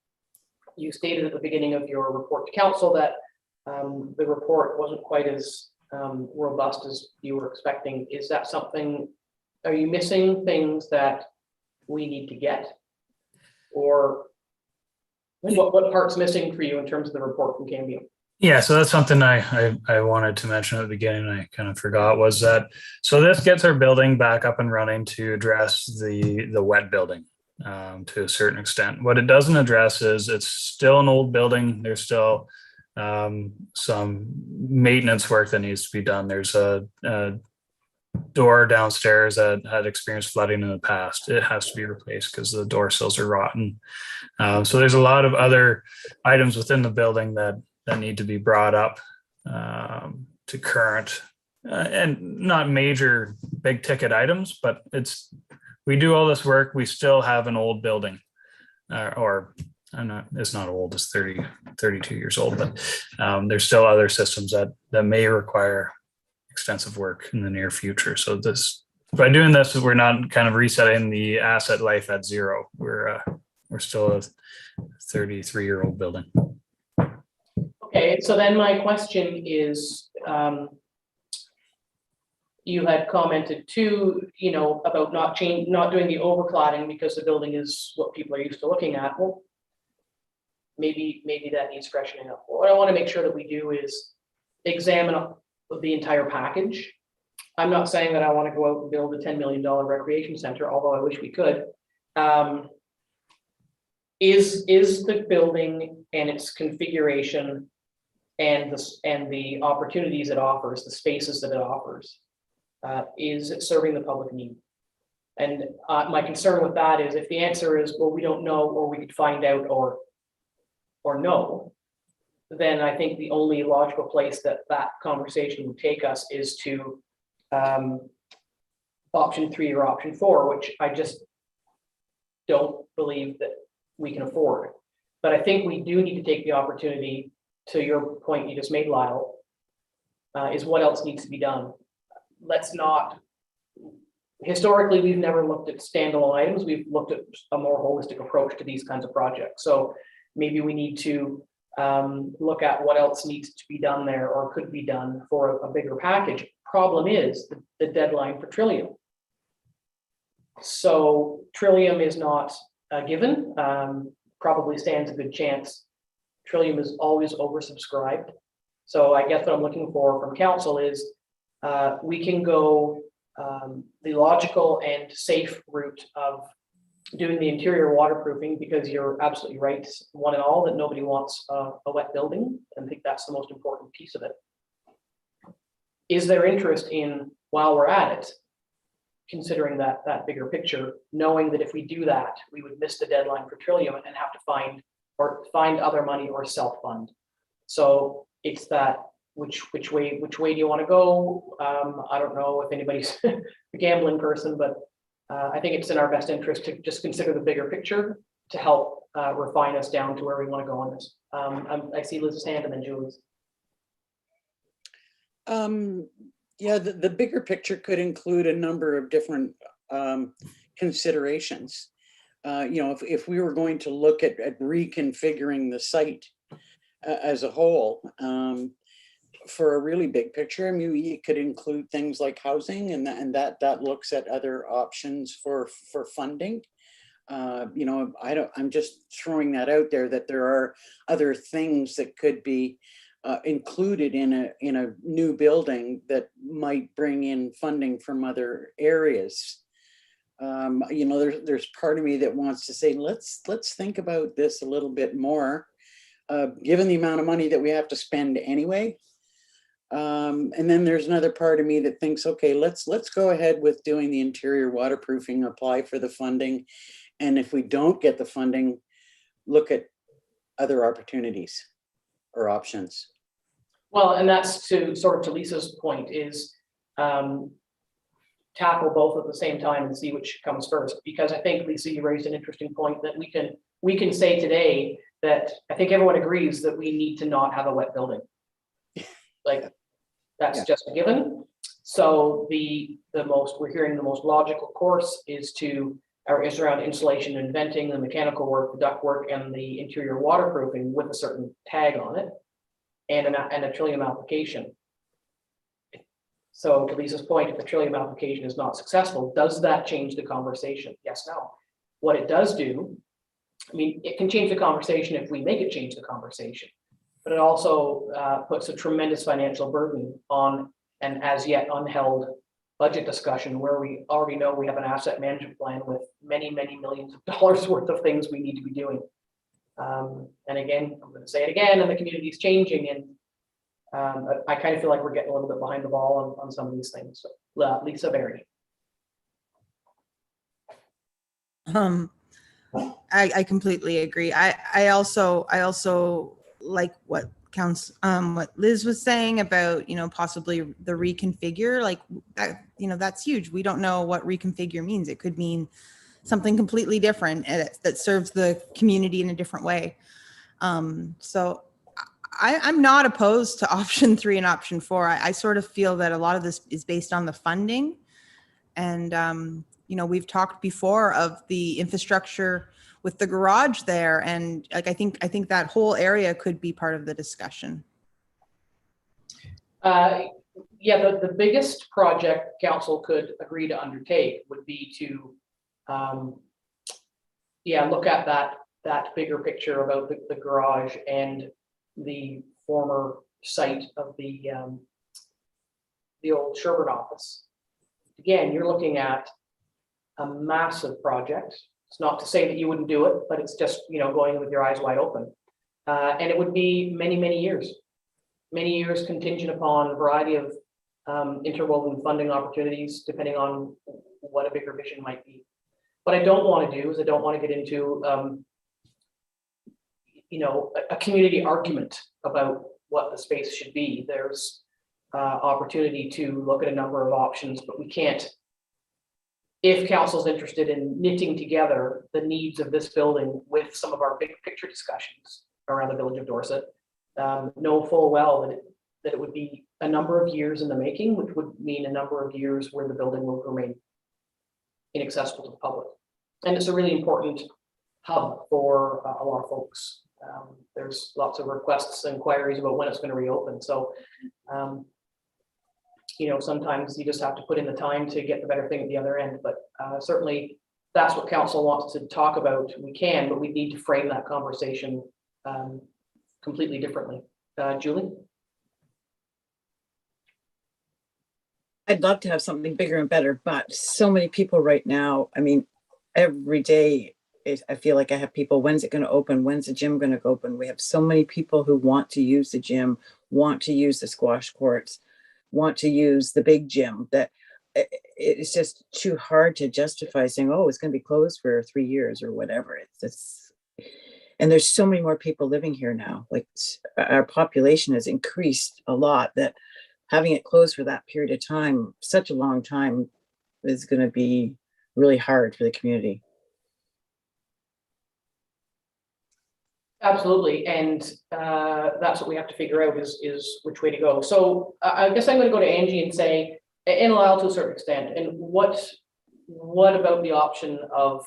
Speaker 1: you stated at the beginning of your report to council that the report wasn't quite as robust as you were expecting. Is that something, are you missing things that we need to get? Or what part's missing for you in terms of the report from Cambio?
Speaker 8: Yeah, so that's something I wanted to mention at the beginning. I kind of forgot was that, so this gets our building back up and running to address the wet building to a certain extent. What it doesn't address is it's still an old building. There's still some maintenance work that needs to be done. There's a door downstairs that had experienced flooding in the past. It has to be replaced because the door sills are rotten. So there's a lot of other items within the building that need to be brought up to current and not major big ticket items, but we do all this work. We still have an old building it's not old, it's 32 years old, but there's still other systems that may require extensive work in the near future. So by doing this, we're not kind of resetting the asset life at zero. We're still a 33-year-old building.
Speaker 1: Okay, so then my question is, you had commented too, about not doing the overcladding because the building is what people are used to looking at. Well, maybe that needs freshening up. What I want to make sure that we do is examine the entire package. I'm not saying that I want to go out and build a $10 million recreation center, although I wish we could. Is the building and its configuration and the opportunities it offers, the spaces that it offers, is it serving the public need? And my concern with that is, if the answer is, well, we don't know, or we could find out, or no, then I think the only logical place that conversation would take us is to option 3 or option 4, which I just don't believe that we can afford. But I think we do need to take the opportunity, to your point you just made, Lyle, is what else needs to be done. Let's not, historically, we've never looked at standalone items. We've looked at a more holistic approach to these kinds of projects. So maybe we need to look at what else needs to be done there or could be done for a bigger package. Problem is the deadline for Trillium. So Trillium is not a given, probably stands a good chance. Trillium is always oversubscribed. So I guess what I'm looking for from council is we can go the logical and safe route of doing the interior waterproofing, because you're absolutely right, one and all, that nobody wants a wet building. And I think that's the most important piece of it. Is there interest in, while we're at it, considering that bigger picture, knowing that if we do that, we would miss the deadline for Trillium and have to find other money or self-fund. So it's that, which way do you want to go? I don't know if anybody's a gambling person, but I think it's in our best interest to just consider the bigger picture to help refine us down to where we want to go on this. I see Liz's hand and then Julie's.
Speaker 3: Yeah, the bigger picture could include a number of different considerations. If we were going to look at reconfiguring the site as a whole, for a really big picture, I mean, it could include things like housing, and that looks at other options for funding. I'm just throwing that out there, that there are other things that could be included in a new building that might bring in funding from other areas. There's part of me that wants to say, let's think about this a little bit more, given the amount of money that we have to spend anyway. And then there's another part of me that thinks, okay, let's go ahead with doing the interior waterproofing, apply for the funding. And if we don't get the funding, look at other opportunities or options.
Speaker 1: Well, and that's to Lisa's point, is to tackle both at the same time and see which comes first, because I think, Lisa, you raised an interesting point that we can say today that I think everyone agrees that we need to not have a wet building. Like, that's
Speaker 3: Yeah.
Speaker 1: just a given. So we're hearing the most logical course is around insulation and venting, the mechanical work, the duct work, and the interior waterproofing with a certain tag on it, and a Trillium application. So to Lisa's point, if the Trillium application is not successful, does that change the conversation? Yes, no. What it does do, I mean, it can change the conversation if we make it change the conversation, but it also puts a tremendous financial burden on an as yet unheld budget discussion where we already know we have an asset management plan with many, many millions of dollars worth of things we need to be doing. And again, I'm going to say it again, and the community is changing, and I kind of feel like we're getting a little bit behind the ball on some of these things. So, Lisa Berry.
Speaker 7: I completely agree. I also like what what Liz was saying about, possibly the reconfigure, like that, that's huge. We don't know what reconfigure means. It could mean something completely different that serves the community in a different way. So I'm not opposed to option 3 and option 4. I sort of feel that a lot of this is based on the funding. And, we've talked before of the infrastructure with the garage there. And like, I think that whole area could be part of the discussion.
Speaker 1: Yeah, the biggest project council could agree to undertake would be to, look at that bigger picture about the garage and the former site of the old Sherburne office. Again, you're looking at a massive project. It's not to say that you wouldn't do it, but it's just, going with your eyes wide open. And it would be many, many years contingent upon a variety of interwoven funding opportunities, depending on what a bigger vision might be. What I don't want to do is I don't want to get into, a community argument about what the space should be. There's opportunity to look at a number of options, but we can't. If council's interested in knitting together the needs of this building with some of our big picture discussions around the village of Dorset, know full well that it would be a number of years in the making, which would mean a number of years where the building will remain inaccessible to the public. And it's a really important hub for a lot of folks. There's lots of requests and inquiries about when it's going to reopen. So, sometimes you just have to put in the time to get the better thing at the other end. But certainly that's what council wants to talk about. We can, but we need to frame that conversation completely differently. Julie?
Speaker 2: I'd love to have something bigger and better, but so many people right now, I mean, every day I feel like I have people, when's it going to open? When's the gym going to open? We have so many people who want to use the gym, want to use the squash courts, want to use the big gym, that it's just too hard to justify saying, oh, it's going to be closed for 3 years or whatever. And there's so many more people living here now. Like, our population has increased a lot, that having it closed for that period of time, such a long time, is going to be really hard for the community.
Speaker 1: Absolutely, and that's what we have to figure out is which way to go. So I guess I'm going to go to Angie and say, and Lyle to a certain extent, and what about the option of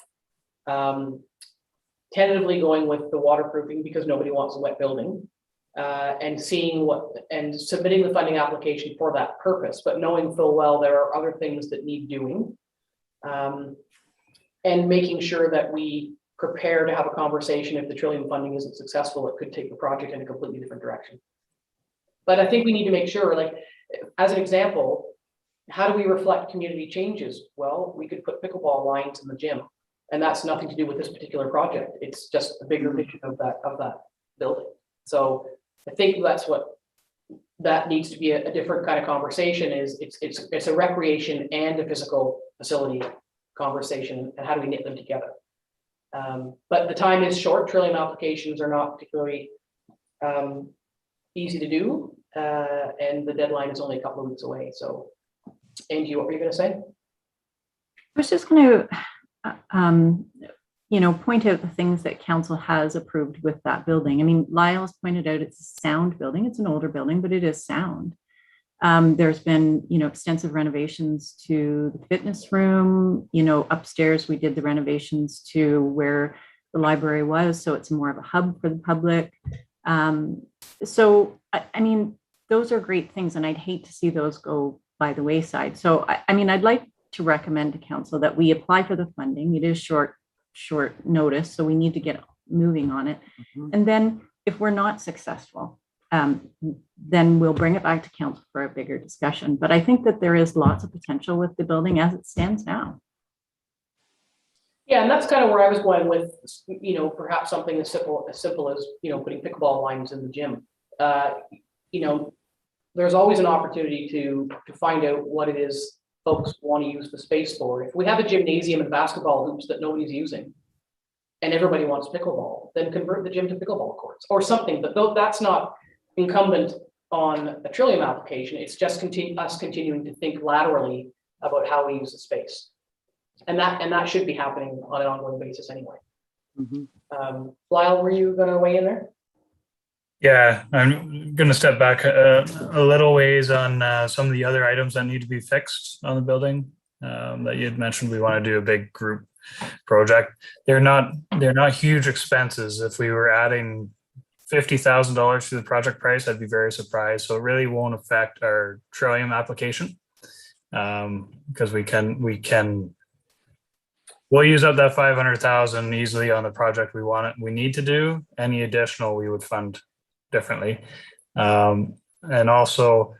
Speaker 1: tentatively going with the waterproofing because nobody wants a wet building, and seeing and submitting the funding application for that purpose, but knowing full well there are other things that need doing, and making sure that we prepare to have a conversation. If the Trillium funding isn't successful, it could take the project in a completely different direction. But I think we need to make sure, like, as an example, how do we reflect community changes? Well, we could put pickleball lines in the gym, and that's nothing to do with this particular project. It's just a bigger vision of that building. So I think that needs to be a different kind of conversation. It's a recreation and a physical facility conversation, and how do we knit them together? But the time is short. Trillium applications are not particularly easy to do, and the deadline is only a couple of weeks away. So, Angie, what were you going to say?
Speaker 9: was just going to, point out the things that council has approved with that building. I mean, Lyle's pointed out it's a sound building. It's an older building, but it is sound. There's been, extensive renovations to the fitness room. Upstairs, we did the renovations to where the library was, so it's more of a hub for the public. So, I mean, those are great things, and I'd hate to see those go by the wayside. So, I'd like to recommend to council that we apply for the funding. It is short notice, so we need to get moving on it. And then if we're not successful, then we'll bring it back to council for a bigger discussion. But I think that there is lots of potential with the building as it stands now.
Speaker 1: Yeah, and that's kind of where I was going with, perhaps something as simple as, putting pickleball lines in the gym. There's always an opportunity to find out what it is folks want to use the space for. If we have a gymnasium and basketball hoops that nobody's using and everybody wants pickleball, then convert the gym to pickleball courts or something. But though that's not incumbent on a Trillium application, it's just us continuing to think laterally about how we use the space. And that should be happening on an ongoing basis anyway. Lyle, were you going to weigh in there?
Speaker 8: Yeah, I'm going to step back a little ways on some of the other items that need to be fixed on the building that you had mentioned. We want to do a big group project. They're not huge expenses. If we were adding $50,000 to the project price, I'd be very surprised. So it really won't affect our Trillium application because we'll use up that 500,000 easily on the project we need to do. Any additional we would fund differently. And also,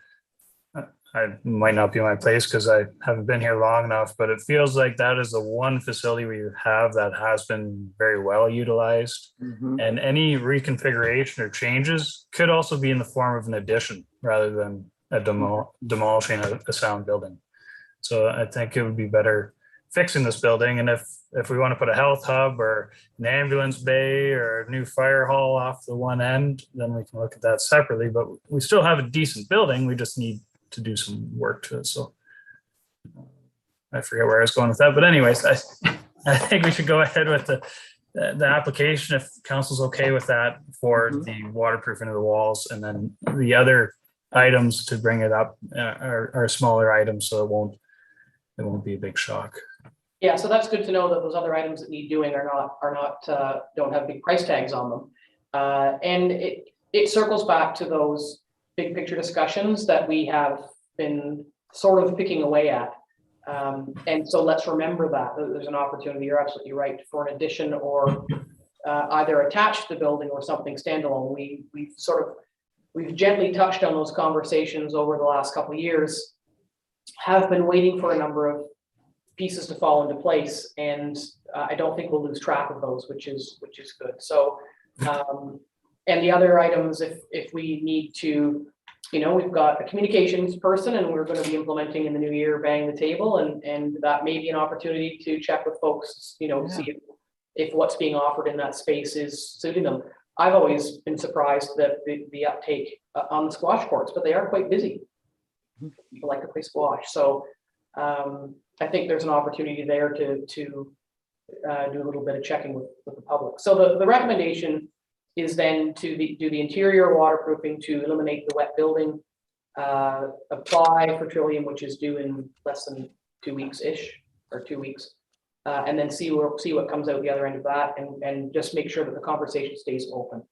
Speaker 8: I might not be in my place because I haven't been here long enough, but it feels like that is the one facility we have that has been very well utilized. And any reconfiguration or changes could also be in the form of an addition rather than demolishing a sound building. So I think it would be better fixing this building. And if we want to put a health hub or an ambulance bay or a new fire hall off the one end, then we can look at that separately. But we still have a decent building. We just need to do some work to it. So I forget where I was going with that. But anyways, I think we should go ahead with the application if council's okay with that for the waterproofing of the walls. And then the other items to bring it up are smaller items, so it won't be a big shock.
Speaker 1: Yeah, so that's good to know that those other items that need doing don't have big price tags on them. And it circles back to those big picture discussions that we have been sort of picking away at. And so let's remember that there's an opportunity, you're absolutely right, for an addition or either attached to the building or something standalone. We've gently touched on those conversations over the last couple of years, have been waiting for a number of pieces to fall into place, and I don't think we'll lose track of those, which is good. So, and the other items, if we need to, we've got a communications person, and we're going to be implementing in the new year, bang the table, and that may be an opportunity to check with folks, to see if what's being offered in that space is suiting them. I've always been surprised that the uptake on the squash courts, but they are quite busy. People like to play squash, so I think there's an opportunity there to do a little bit of checking with the public. So the recommendation is then to do the interior waterproofing to eliminate the wet building, apply for Trillium, which is due in less than 2 weeks-ish, or 2 weeks, and then see what comes out the other end of that, and just make sure that the conversation stays open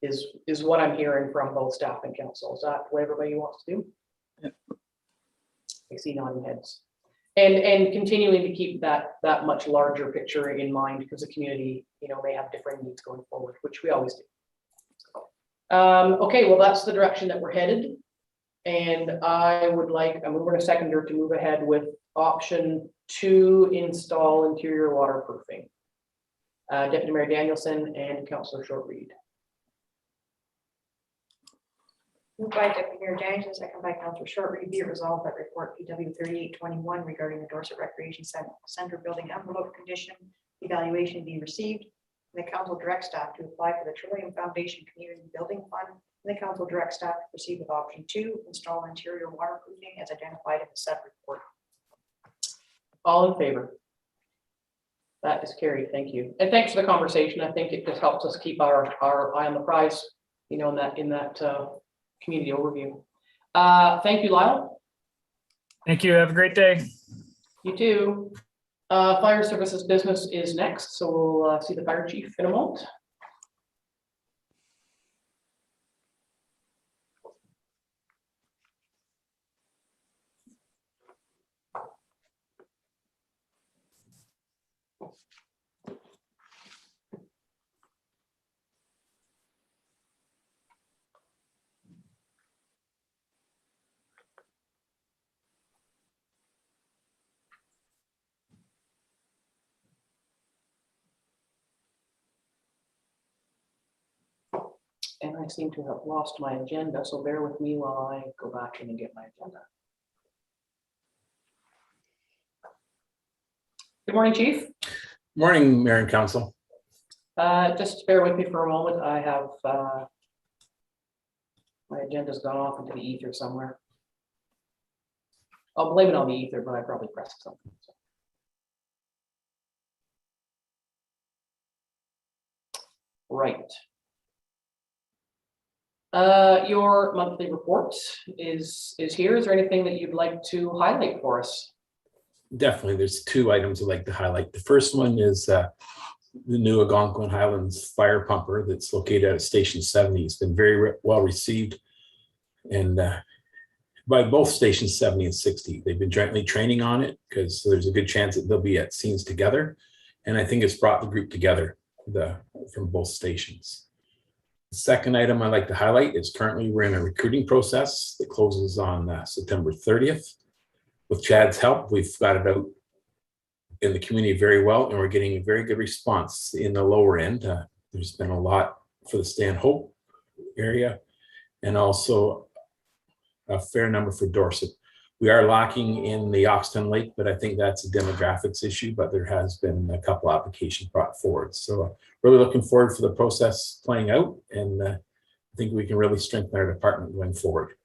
Speaker 1: is what I'm hearing from both staff and council. Is that what everybody wants to do?
Speaker 2: Yep.
Speaker 1: I see nodding heads. And continuing to keep that much larger picture in mind, because the community, may have different needs going forward, which we always do. Okay, well, that's the direction that we're headed. And I would like a mover and a seconder to move ahead with option 2, install interior waterproofing. Deputy Mayor Danielson and Councillor Short-Reed.
Speaker 4: Moved by Deputy Mayor Danielson, second by Councillor Short-Reed, be it resolved that report PW 3821 regarding the Dorset Recreation Center building envelope condition evaluation be received, and the council direct staff to apply for the Trillium Foundation Community Building Fund, and the council direct staff to proceed with option 2, install interior waterproofing as identified in the said report.
Speaker 1: All in favor? That is carried. Thank you. And thanks for the conversation. I think it just helps us keep our eye on the prize, you know, in that community overview. Thank you, Lyle.
Speaker 8: Thank you. Have a great day.
Speaker 1: You too. Fire services business is next, so we'll see the fire chief in a moment. And I seem to have lost my agenda, so bear with me while I go back in and get my agenda. Good morning, Chief.
Speaker 10: Morning, Mayor and Council.
Speaker 1: Just bear with me for a moment. I have my agenda's gone off into the ether somewhere. I'll blame it on the ether, but I probably pressed something. So. Right. Your monthly report is here. Is there anything that you'd like to highlight for us?
Speaker 10: Definitely, there's two items I'd like to highlight. The first one is the new Algonquin Highlands fire pumper that's located at Station 70. It's been very well received, and by both Stations 70 and 60. They've been jointly training on it because there's a good chance that they'll be at scenes together, and I think it's brought the group together from both stations. The second item I'd like to highlight is currently we're in a recruiting process that closes on September 30th. With Chad's help, we've got it out in the community very well, and we're getting a very good response in the lower end. There's been a lot for the Stanhope area and also a fair number for Dorset. We are lacking in the Oxton Lake, but I think that's a demographics issue, but there has been a couple applications brought forward. So really looking forward for the process playing out, and I think we can really strengthen our department going forward.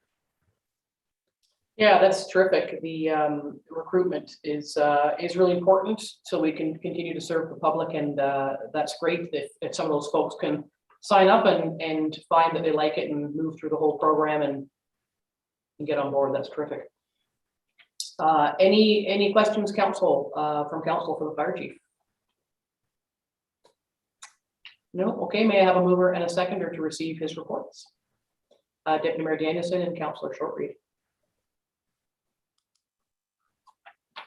Speaker 1: Yeah, that's terrific. The recruitment is really important, so we can continue to serve the public, and that's great if some of those folks can sign up and find that they like it and move through the whole program and get on board. That's terrific. Any questions, council, from council for the fire chief? No. Okay. May I have a mover and a seconder to receive his reports? Deputy Mayor Danielson and Councillor Shortreed.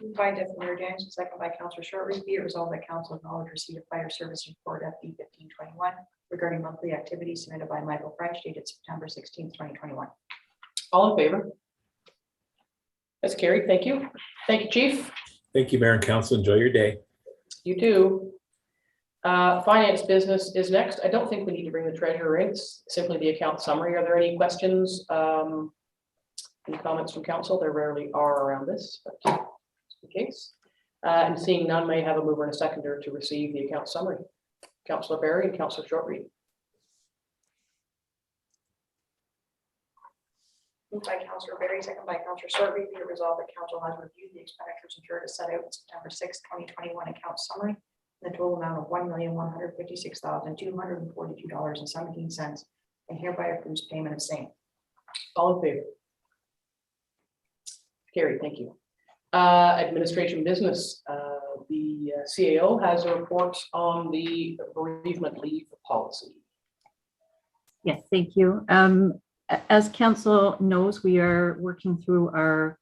Speaker 4: Moved by Deputy Mayor Danielson, second by Councillor Shortreed. Be it resolved that council acknowledge receipt of fire service report FB 1521 regarding monthly activities submitted by Michael French dated September 16th, 2021.
Speaker 1: All in favor? That's carried. Thank you. Thank you, Chief.
Speaker 10: Thank you, Mayor and Council. Enjoy your day.
Speaker 1: You too. Finance business is next. I don't think we need to bring the treasurer in. It's simply the account summary. Are there any questions? Any comments from council? There rarely are around this, but it's the case. And seeing none, may have a mover and a seconder to receive the account summary. Councillor Barry and Councillor Shortreed.
Speaker 4: Moved by Councillor Barry, second by Councillor Shortreed. Be it resolved that council has reviewed the expenditures incurred as set out in September 6th, 2021 account summary in the total amount of $1,156,242.17 and hereby approves payment of same.
Speaker 1: All in favor? Carried. Thank you. Administration business. The CAO has a report on the bereavement leave policy.
Speaker 9: Yes, thank you. As council knows, we are working through our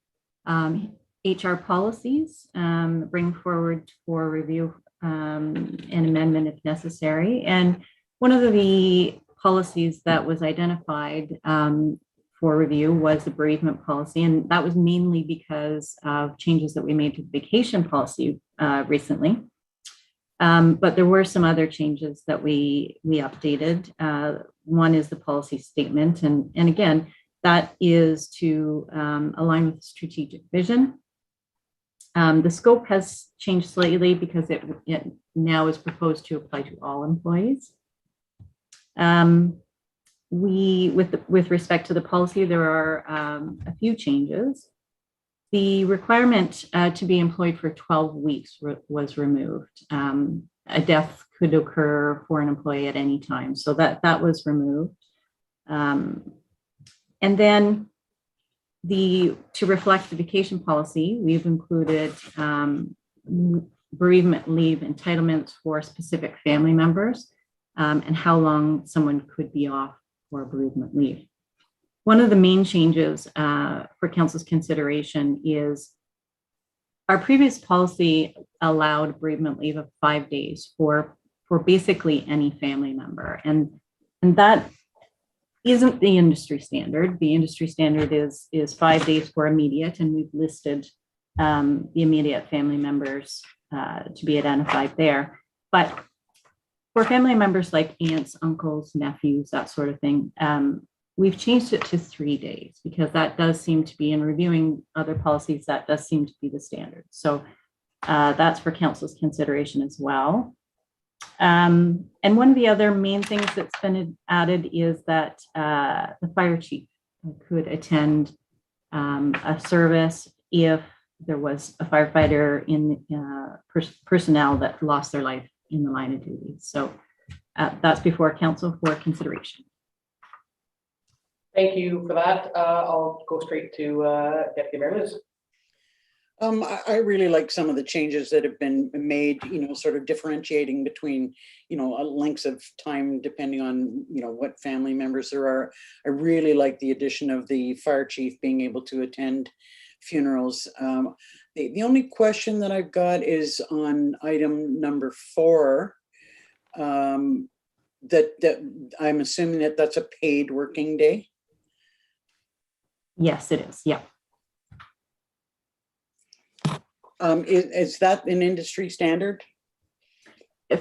Speaker 9: HR policies, bring forward for review and amendment if necessary. And one of the policies that was identified for review was the bereavement policy. And that was mainly because of changes that we made to the vacation policy recently. But there were some other changes that we updated. One is the policy statement. And again, that is to align with the strategic vision. The scope has changed slightly because it now is proposed to apply to all employees. With respect to the policy, there are a few changes. The requirement to be employed for 12 weeks was removed. A death could occur for an employee at any time, so that was removed. And then to reflect the vacation policy, we've included bereavement leave entitlements for specific family members and how long someone could be off for bereavement leave. One of the main changes for council's consideration is our previous policy allowed bereavement leave of 5 days for basically any family member. And that isn't the industry standard. The industry standard is 5 days for immediate, and we've listed the immediate family members to be identified there. But for family members like aunts, uncles, nephews, that sort of thing, we've changed it to 3 days because that does seem to be, in reviewing other policies, that does seem to be the standard. So that's for council's consideration as well. And one of the other main things that's been added is that the fire chief could attend a service if there was a firefighter in personnel that lost their life in the line of duty. So that's before council for consideration.
Speaker 1: Thank you for that. I'll go straight to Deputy Mayor Liz.
Speaker 3: I really like some of the changes that have been made, sort of differentiating between, lengths of time depending on, what family members there are. I really like the addition of the fire chief being able to attend funerals. The only question that I've got is on item number 4, that I'm assuming that that's a paid working day.
Speaker 9: Yes, it is. Yeah.
Speaker 3: Is that an industry standard?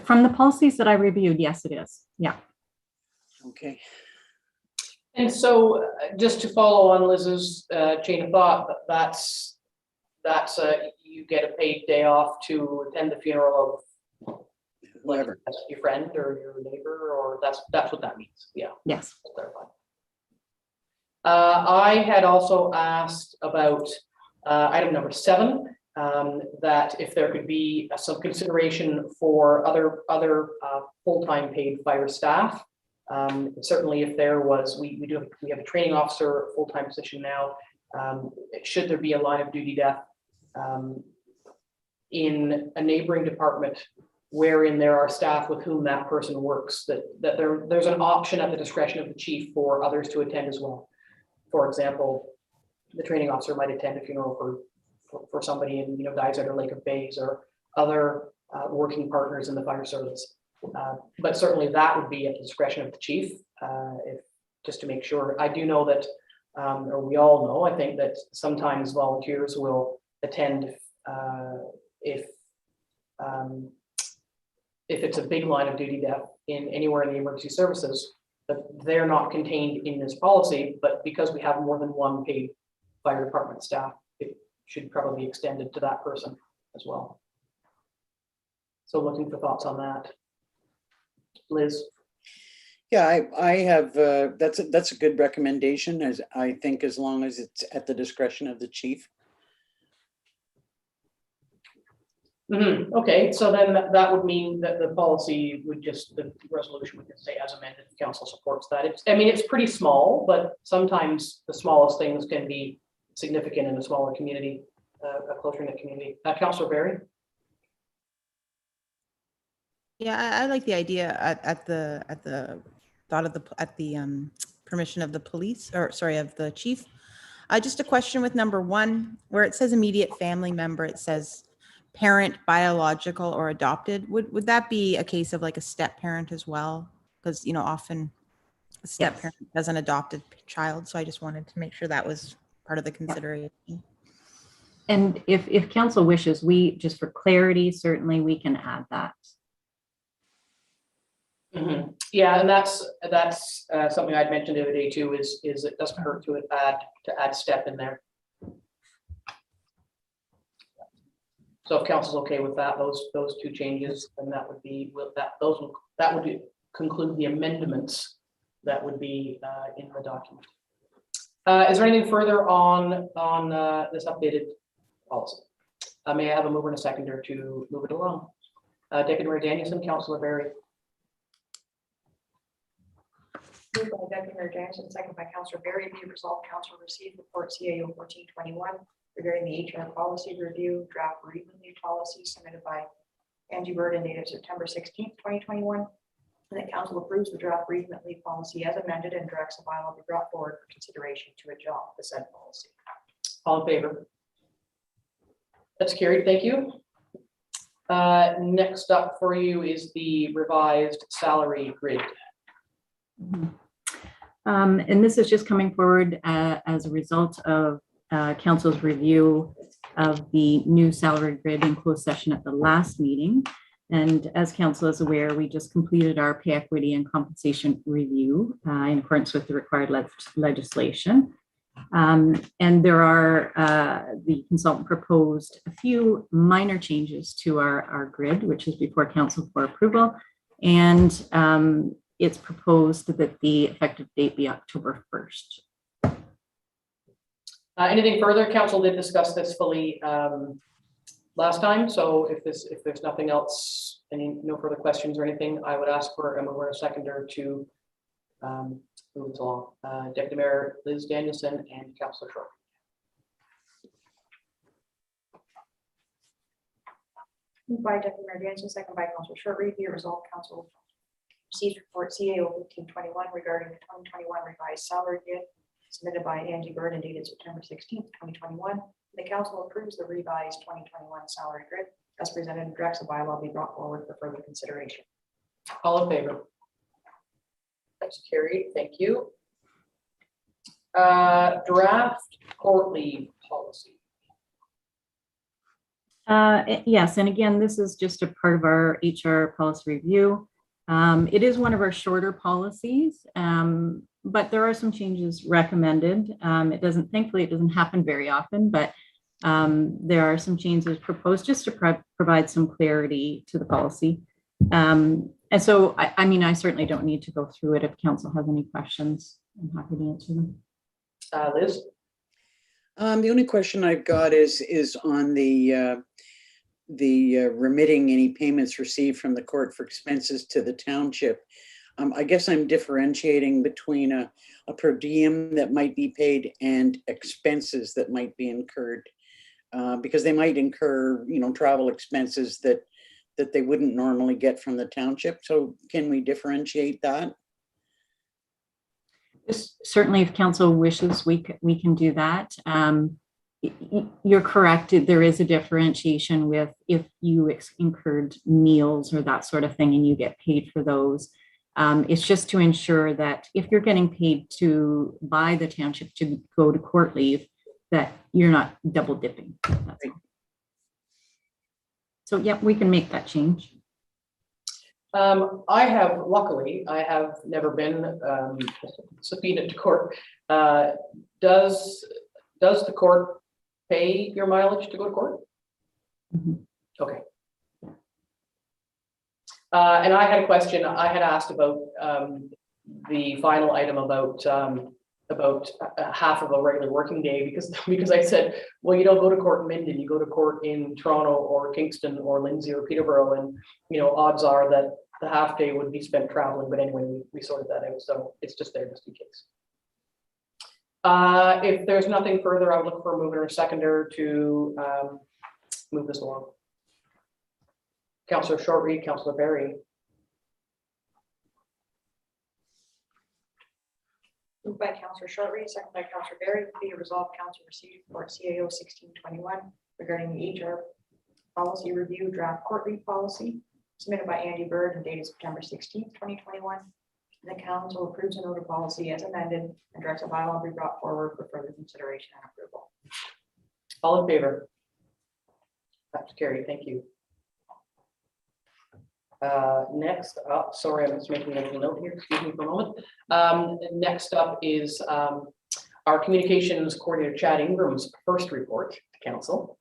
Speaker 9: From the policies that I reviewed, yes, it is. Yeah.
Speaker 3: Okay.
Speaker 1: And so just to follow on Liz's chain of thought, that's you get a paid day off to attend the funeral of
Speaker 3: Whoever.
Speaker 1: your friend or your neighbor, or that's what that means. Yeah.
Speaker 9: Yes.
Speaker 1: I'll clarify. I had also asked about item number 7, that if there could be some consideration for other full-time paid fire staff. Certainly if there was, we have a training officer full-time position now. Should there be a line of duty death in a neighboring department wherein there are staff with whom that person works, that there's an option at the discretion of the chief for others to attend as well. For example, the training officer might attend a funeral for somebody in, Geyser or Lake of Bays or other working partners in the fire service. But certainly that would be at the discretion of the chief, just to make sure. I do know that, or we all know, I think that sometimes volunteers will attend if it's a big line of duty death anywhere in the emergency services, but they're not contained in this policy. But because we have more than one paid fire department staff, it should probably be extended to that person as well. So looking for thoughts on that. Liz?
Speaker 3: Yeah, I have, that's a good recommendation, as I think, as long as it's at the discretion of the chief.
Speaker 1: Okay, so then that would mean that the policy would the resolution would just say as amended, council supports that. It's pretty small, but sometimes the smallest things can be significant in a smaller community, a closer knit community. Councillor Barry?
Speaker 7: Yeah, I like the idea at the thought of the permission of the police, or sorry, of the chief. Just a question with number 1, where it says immediate family member, it says parent, biological or adopted. Would that be a case of like a step parent as well? Because often a step parent has an adopted child, so I just wanted to make sure that was part of the consideration.
Speaker 9: And if council wishes, we just for clarity, certainly we can add that.
Speaker 1: Yeah, and that's something I'd mentioned the other day too. Is it doesn't hurt to add step in there. So if council's okay with that, those 2 changes, then that would be that would conclude the amendments that would be in the document. Is there anything further on this updated policy. May I have a mover and a seconder to move it along? Deputy Mayor Danielson, Councillor Barry.
Speaker 4: Moved by Deputy Mayor Danielson, second by Councillor Barry, be it resolved, Council received report CAO 1421 regarding the HR policy review draft bereavement leave policy submitted by Angie Bird and dated September 16th, 2021. And that Council approves the draft bereavement leave policy as amended and directs a bylaw be brought forward for consideration to adopt the said policy.
Speaker 1: All in favor? That's carried. Thank you. Next up for you is the revised salary grid.
Speaker 9: And this is just coming forward as a result of Council's review of the new salary grid in closed session at the last meeting. And as Council is aware, we just completed our pay equity and compensation review in accordance with the required legislation. And there are, the consultant proposed a few minor changes to our grid, which is before Council for approval. And it's proposed that the effective date be October 1st.
Speaker 1: Anything further? Council did discuss this fully last time. So if there's nothing else, no further questions or anything, I would ask for a mover and a seconder to move it along. Deputy Mayor Liz Danielson and Councillor Short.
Speaker 4: Moved by Deputy Mayor Danielson, second by Councillor Shortreed, be it resolved, Council received report CAO 1521 regarding the 2021 revised salary grid submitted by Angie Bird and dated September 16th, 2021. The Council approves the revised 2021 salary grid as presented and directs a bylaw be brought forward for further consideration.
Speaker 1: All in favor? That's carried. Thank you. Draft court leave policy.
Speaker 9: Yes, and again, this is just a part of our HR policy review. It is one of our shorter policies, but there are some changes recommended. Thankfully, it doesn't happen very often, but there are some changes proposed just to provide some clarity to the policy. And so, I mean, I certainly don't need to go through it. If Council has any questions, I'm happy to answer them.
Speaker 1: Liz?
Speaker 3: The only question I've got is on the remitting any payments received from the court for expenses to the township. I guess I'm differentiating between a per diem that might be paid and expenses that might be incurred, because they might incur, travel expenses that they wouldn't normally get from the township. So can we differentiate that?
Speaker 9: Certainly, if Council wishes, we can do that. You're correct. There is a differentiation with if you incurred meals or that sort of thing and you get paid for those. It's just to ensure that if you're getting paid by the township to go to court leave, that you're not double dipping. So yeah, we can make that change.
Speaker 1: Luckily, I have never been subpoenaed to court. Does the court pay your mileage to go to court?
Speaker 9: Mm-hmm.
Speaker 1: Okay. And I had a question. I had asked about the final item about half of a regular working day because I said, well, you don't go to court in Minden, you go to court in Toronto or Kingston or Lindsay or Peterborough, and odds are that the half day would be spent traveling. But anyway, we sorted that out, so it's just there just in case. If there's nothing further, I would look for a mover or a seconder to move this along. Councillor Shortreed, Councillor Barry.
Speaker 4: Moved by Councillor Shortreed, second by Councillor Barry, be it resolved, Council received report CAO 1621 regarding the HR policy review draft court leave policy submitted by Andy Bird and dated September 16th, 2021. The Council approves a note of policy as amended and directs a bylaw be brought forward for further consideration and approval.
Speaker 1: All in favor? That's carried. Thank you. Next up, sorry, I'm just making a little note here. Excuse me for a moment. Next up is our communications coordinator, Chad Ingram's first report to council.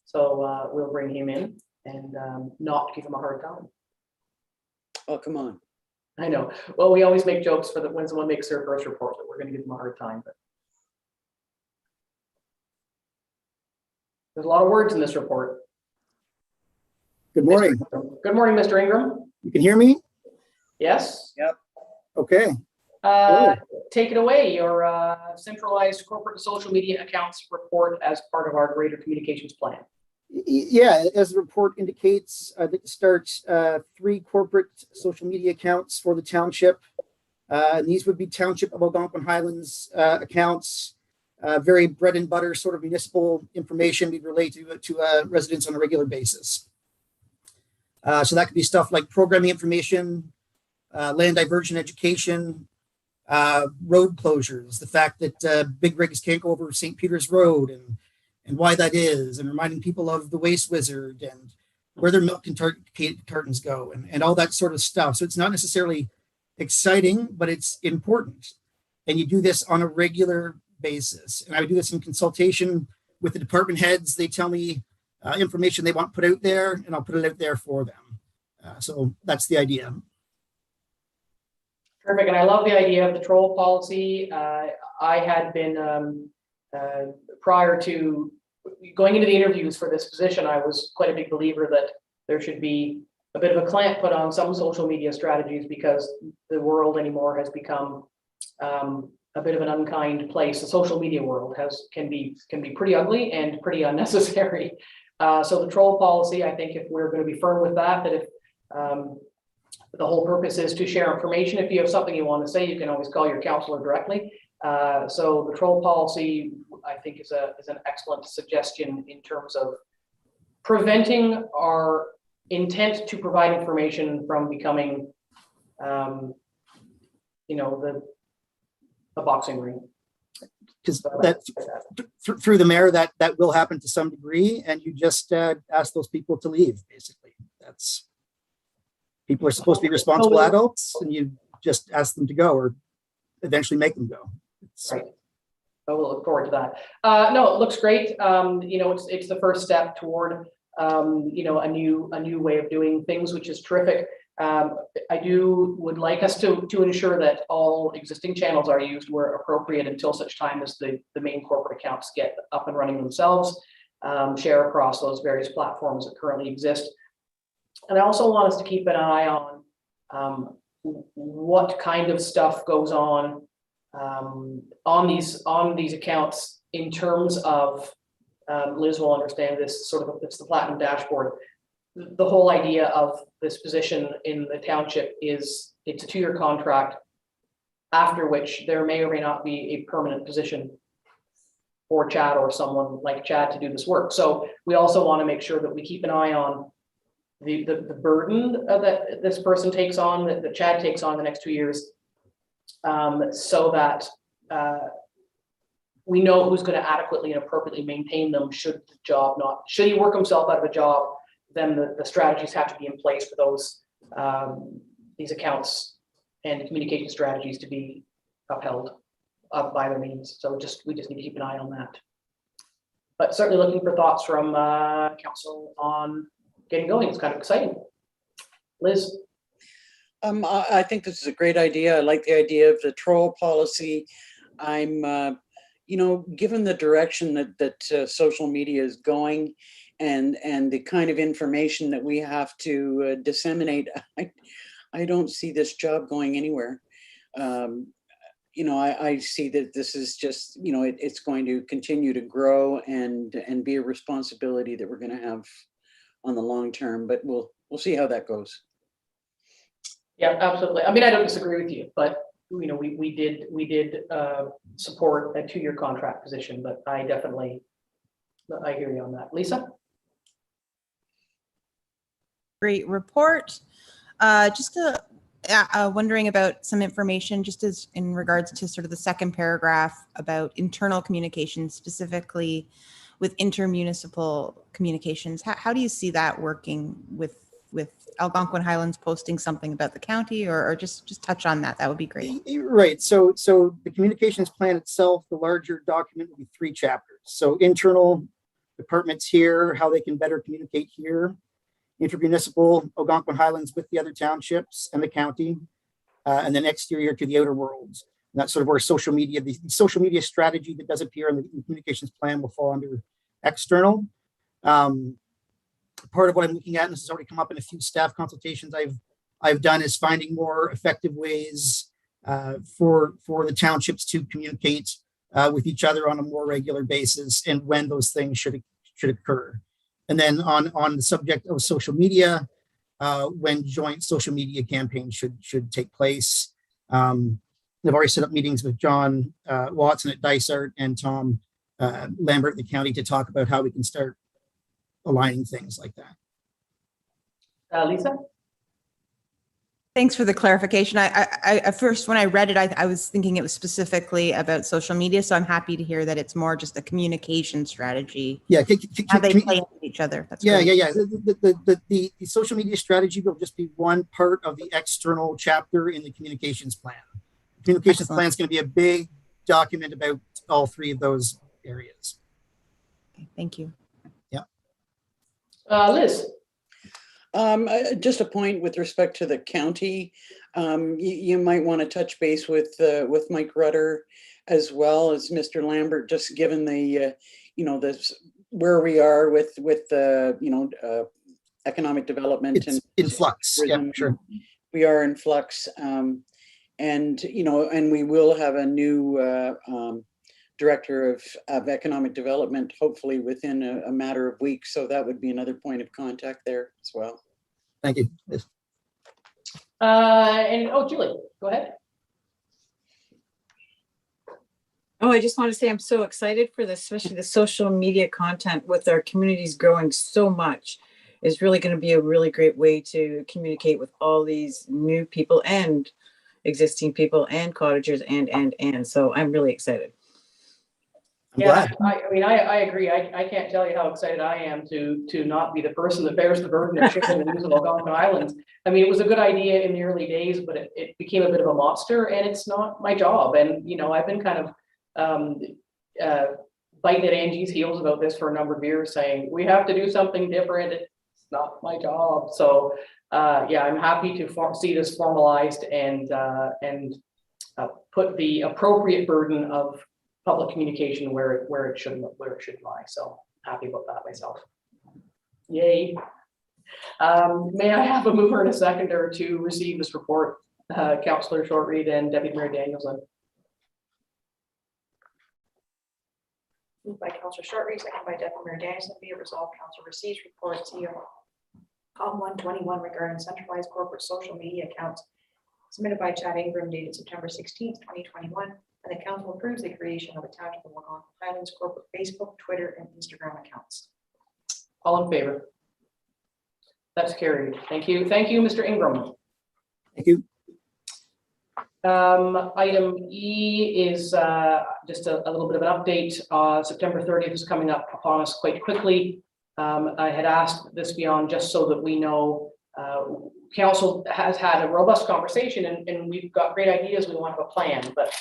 Speaker 1: So we'll bring him in and not give him a hard time.
Speaker 3: Oh, come on.
Speaker 1: I know. Well, we always make jokes for when someone makes their first report that we're going to give them a hard time. But There's a lot of words in this report.
Speaker 11: Good morning.
Speaker 1: Good morning, Mr. Ingram.
Speaker 11: You can hear me?
Speaker 1: Yes?
Speaker 11: Okay.
Speaker 1: Take it away, your centralized corporate and social media accounts report as part of our greater communications plan.
Speaker 11: Yeah, as the report indicates, I'd like to start 3 corporate social media accounts for the township. And these would be Township of Algonquin Highlands accounts, very bread and butter sort of municipal information we relate to residents on a regular basis. So that could be stuff like programming information, land diversion education, road closures, the fact that big rigs can't go over St. Peter's Road and why that is, and reminding people of the waste wizard and where their milk cartons go and all that sort of stuff. So it's not necessarily exciting, but it's important. And you do this on a regular basis. And I would do this in consultation with the department heads. They tell me information they want put out there, and I'll put it out there for them. So that's the idea.
Speaker 1: Perfect, and I love the idea of the troll policy. I had been, prior to going into the interviews for this position, I was quite a big believer that there should be a bit of a clamp put on some social media strategies because the world anymore has become a bit of an unkind place. The social media world can be pretty ugly and pretty unnecessary. So the troll policy, I think if we're going to be firm with that if the whole purpose is to share information. If you have something you want to say, you can always call your counselor directly. So the troll policy, I think, is an excellent suggestion in terms of preventing our intent to provide information from becoming, the boxing ring.
Speaker 11: Because that through the mayor, that will happen to some degree, and you just ask those people to leave. Basically, that's people are supposed to be responsible adults, and you just ask them to go, or eventually make them go.
Speaker 1: Right. I will look forward to that. No, it looks great. It's the first step toward a new way of doing things, which is terrific. I would like us to ensure that all existing channels are used where appropriate until such time as the main corporate accounts get up and running themselves, share across those various platforms that currently exist. And I also want us to keep an eye on what kind of stuff goes on these accounts in terms of Liz will understand this it's the platinum dashboard. The whole idea of this position in the township is it's a 2-year contract, after which there may or may not be a permanent position for Chad or someone like Chad to do this work. So we also want to make sure that we keep an eye on the burden that this person takes on, that Chad takes on the next 2 years, so that we know who's going to adequately and appropriately maintain them should he work himself out of a job. Then the strategies have to be in place for these accounts and communication strategies to be upheld by their means. So we just need to keep an eye on that. But certainly looking for thoughts from council on getting going. It's kind of exciting. Liz?
Speaker 3: I think this is a great idea. I like the idea of the troll policy. I'm, given the direction that social media is going, and the kind of information that we have to disseminate, I don't see this job going anywhere. I see that this is just, it's going to continue to grow and be a responsibility that we're going to have on the long term, but we'll see how that goes.
Speaker 1: Yeah, absolutely. I mean, I don't disagree with you, but we did support a 2-year contract position, but I hear you on that. Lisa?
Speaker 7: Great report. Just wondering about some information, just as in regards to sort of the second paragraph about internal communications, specifically with intermunicipal communications. How do you see that working with Algonquin Highlands posting something about the county, or just touch on that? That would be great.
Speaker 11: Right. So the communications plan itself, the larger document, will be 3 chapters. So internal departments here, how they can better communicate here. Intermunicipal, Algonquin Highlands with the other townships and the county, and then exterior to the outer worlds. And that's sort of where social media, the social media strategy that does appear in the communications plan will fall under external. Part of what I'm looking at, and this has already come up in a few staff consultations I've done, is finding more effective ways for the townships to communicate with each other on a more regular basis, and when those things should occur. And then on the subject of social media, when joint social media campaigns should take place. I've already set up meetings with John Watson at Dysart and Tom Lambert at the county to talk about how we can start aligning things like that.
Speaker 1: Lisa?
Speaker 7: Thanks for the clarification. I at first, when I read it, I was thinking it was specifically about social media. So I'm happy to hear that it's more just a communication strategy.
Speaker 11: Yeah,
Speaker 7: How they play into each other. That's
Speaker 11: yeah,
Speaker 7: great.
Speaker 11: yeah. The social media strategy will just be one part of the external chapter in the communications plan. Communications plan is going to be a big document about all three of those areas.
Speaker 7: Okay, thank you.
Speaker 1: Liz?
Speaker 3: Just a point with respect to the county. You might want to touch base with Mike Rutter as well as Mr. Lambert, just given the, this where we are with the, economic development.
Speaker 11: It's
Speaker 3: and
Speaker 11: in flux. Yeah, sure.
Speaker 3: We are in flux. And we will have a new director of economic development, hopefully within a matter of weeks. So that would be another point of contact there as well.
Speaker 11: Thank you. Yes.
Speaker 1: Julie, go ahead.
Speaker 2: Oh, I just want to say I'm so excited for this, especially the social media content with our communities growing so much. Is really going to be a really great way to communicate with all these new people and existing people and cottagers and. So I'm really excited.
Speaker 1: Yeah, I agree. I can't tell you how excited I am to not be the person that bears the burden of shipping the news of Algonquin Highlands. I mean, it was a good idea in the early days, but it became a bit of a monster, and it's not my job. And I've been kind of biting at Angie's heels about this for a number of years, saying we have to do something different. It's not my job. So yeah, I'm happy to see this formalized and put the appropriate burden of public communication where it should lie. So happy about that myself. Yay. May I have a mover and a seconder to receive this report? Councillor Shortreed and Deputy Mayor Danielson.
Speaker 4: Moved by Councillor Shortreed, second by Deputy Mayor Danielson. Be it resolved, Council receives report CEO COM 121 regarding centralized corporate social media accounts submitted by Chad Ingram dated September 16th, 2021. And the council approves the creation of a Township of Algonquin Highlands corporate Facebook, Twitter, and Instagram accounts.
Speaker 1: All in favor? That's carried. Thank you. Thank you, Mr. Ingram.
Speaker 11: Thank you.
Speaker 1: Item E is just a little bit of an update. September 30th is coming up upon us quite quickly. I had asked this be on just so that we know council has had a robust conversation and we've got great ideas. We want to have a plan, but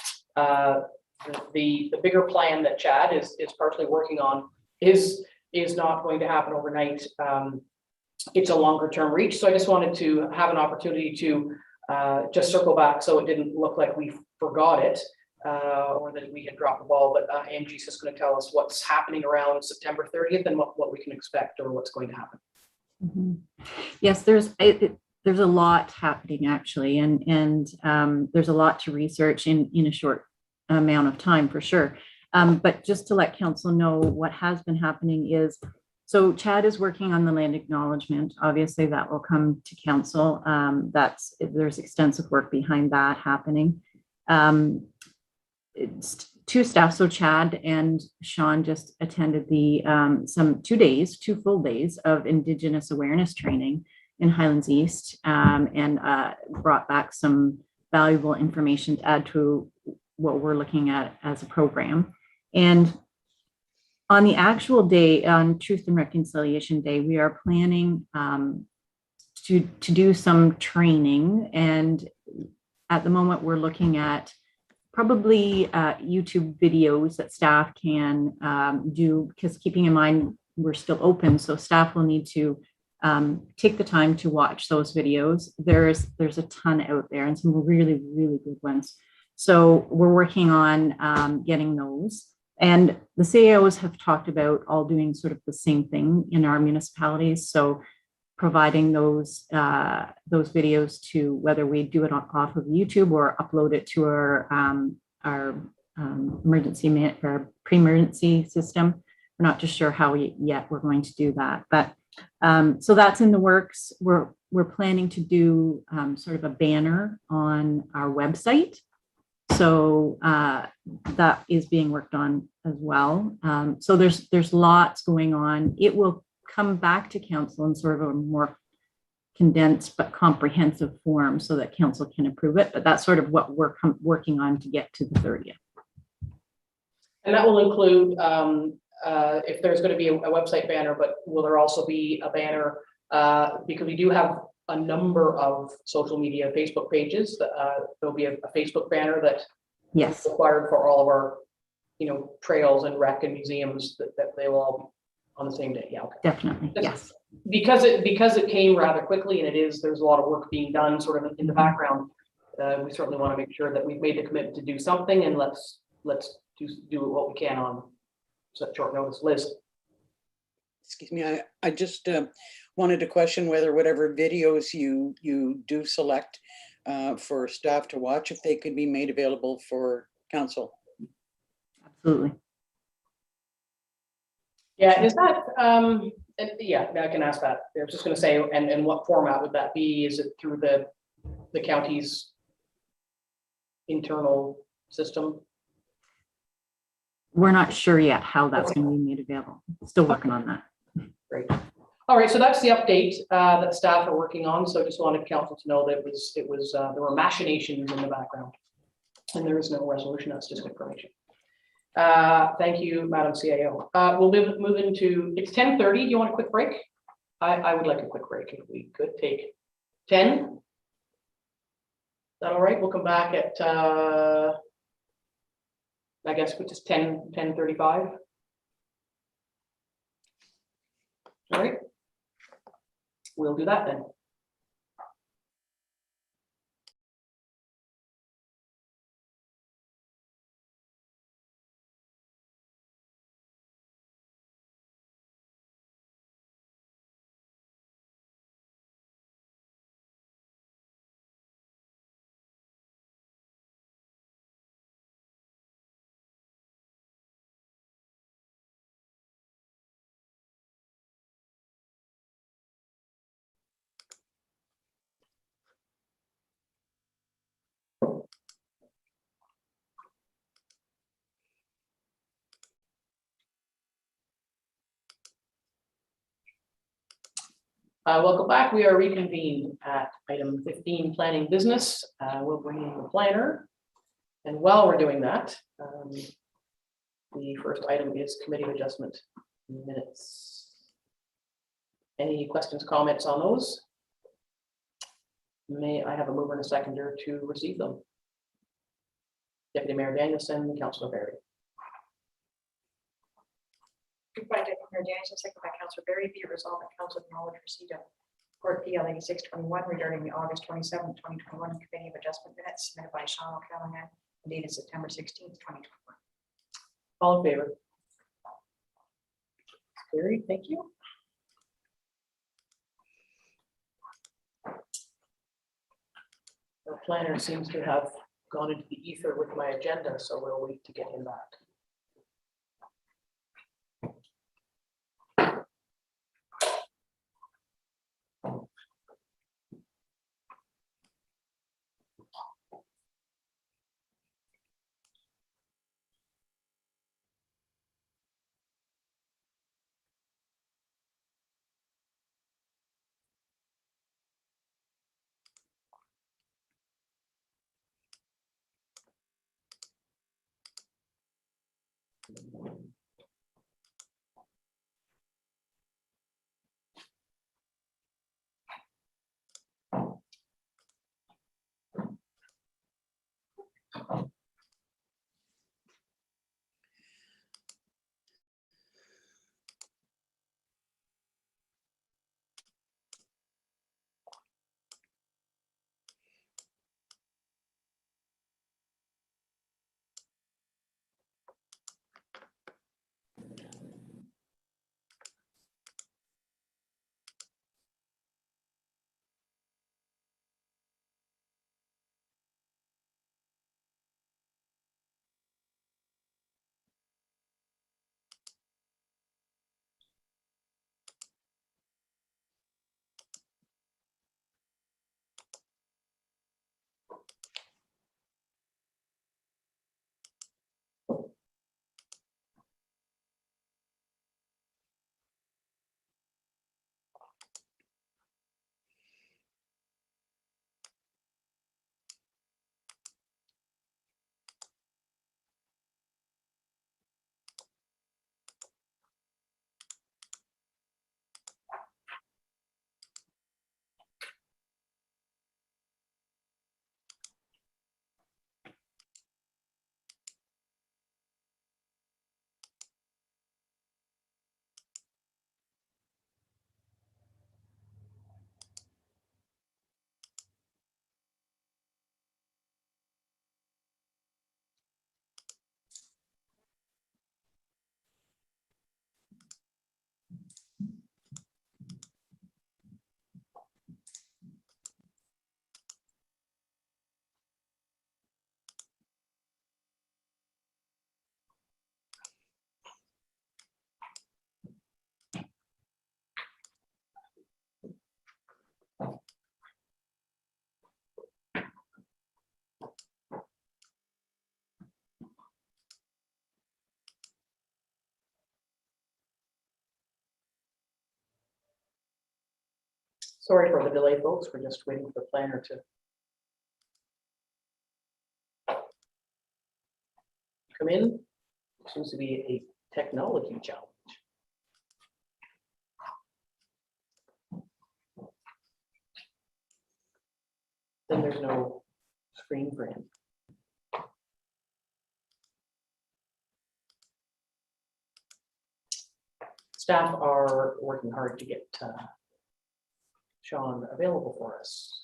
Speaker 1: the bigger plan that Chad is partially working on is not going to happen overnight. It's a longer term reach. So I just wanted to have an opportunity to just circle back so it didn't look like we forgot it or that we had dropped the ball. But Angie's just going to tell us what's happening around September 30th and what we can expect or what's going to happen.
Speaker 9: Mm-hmm. Yes, there's a lot happening actually, and there's a lot to research in a short amount of time for sure. But just to let council know what has been happening is, so Chad is working on the land acknowledgement. Obviously that will come to council. There's extensive work behind that happening. It's two staff, so Chad and Sean just attended the 2 full days of Indigenous awareness training in Highlands East, and brought back some valuable information to add to what we're looking at as a program. And on the actual day, on Truth and Reconciliation Day, we are planning to do some training. And at the moment, we're looking at probably YouTube videos that staff can do, because keeping in mind, we're still open, so staff will need to take the time to watch those videos. There's a ton out there and some really, really good ones. So we're working on getting those. And the CAOs have talked about all doing sort of the same thing in our municipalities. So providing those videos to, whether we do it off of YouTube or upload it to our pre-emergency system. We're not just sure how yet we're going to do that, but so that's in the works. We're planning to do sort of a banner on our website. So that is being worked on as well. So there's lots going on. It will come back to council in sort of a more condensed but comprehensive form so that council can approve it. But that's sort of what we're working on to get to the 30th.
Speaker 1: And that will include, if there's going to be a website banner, but will there also be a banner? Because we do have a number of social media Facebook pages. There'll be a Facebook banner that
Speaker 9: yes,
Speaker 1: is required for all of our, trails and rec and museums that they will all be on the same day. Yeah, okay.
Speaker 9: Definitely. Yes.
Speaker 1: Because it came rather quickly, and there's a lot of work being done sort of in the background. We certainly want to make sure that we've made the commitment to do something, and let's do what we can on such short notice. Liz.
Speaker 3: Excuse me, I just wanted to question whether whatever videos you do select for staff to watch, if they could be made available for council.
Speaker 9: Absolutely.
Speaker 1: Yeah, is that, yeah, I can ask that. I was just going to say, and what format would that be? Is it through the county's internal system?
Speaker 9: We're not sure yet how that's going to be made available. Still working on that.
Speaker 1: Great. All right, so that's the update that staff are working on. So I just wanted council to know that it was there were machinations in the background, and there is no resolution. That's just information. Thank you, Madam CAO. We'll move into, it's 10:30. Do you want a quick break? I would like a quick break if we could take 10. Is that all right? We'll come back at I guess which is 10:35. All right. We'll do that then. Welcome back. We are reconvened at item 15, planning business. We'll bring in the planner. And while we're doing that, the first item is committee adjustment minutes. Any questions, comments on those? May I have a mover and a seconder to receive them? Deputy Mayor Danielson, Councillor Barry.
Speaker 4: Moved by Deputy Mayor Danielson, second by Councillor Barry, be it resolved that council acknowledge receipt of Court PL 8621 regarding the August 27, 2021 Committee of Adjustment minutes submitted by Sean O'Callaghan and dated September 16th, 2021.
Speaker 1: All in favor? Carried, thank you. The planner seems to have gone into the ether with my agenda, so we'll wait to get him back. Sorry for the delay, folks. We're just waiting for the planner to come in. Seems to be a technology challenge. Then there's no screen for him. Staff are working hard to get Sean available for us.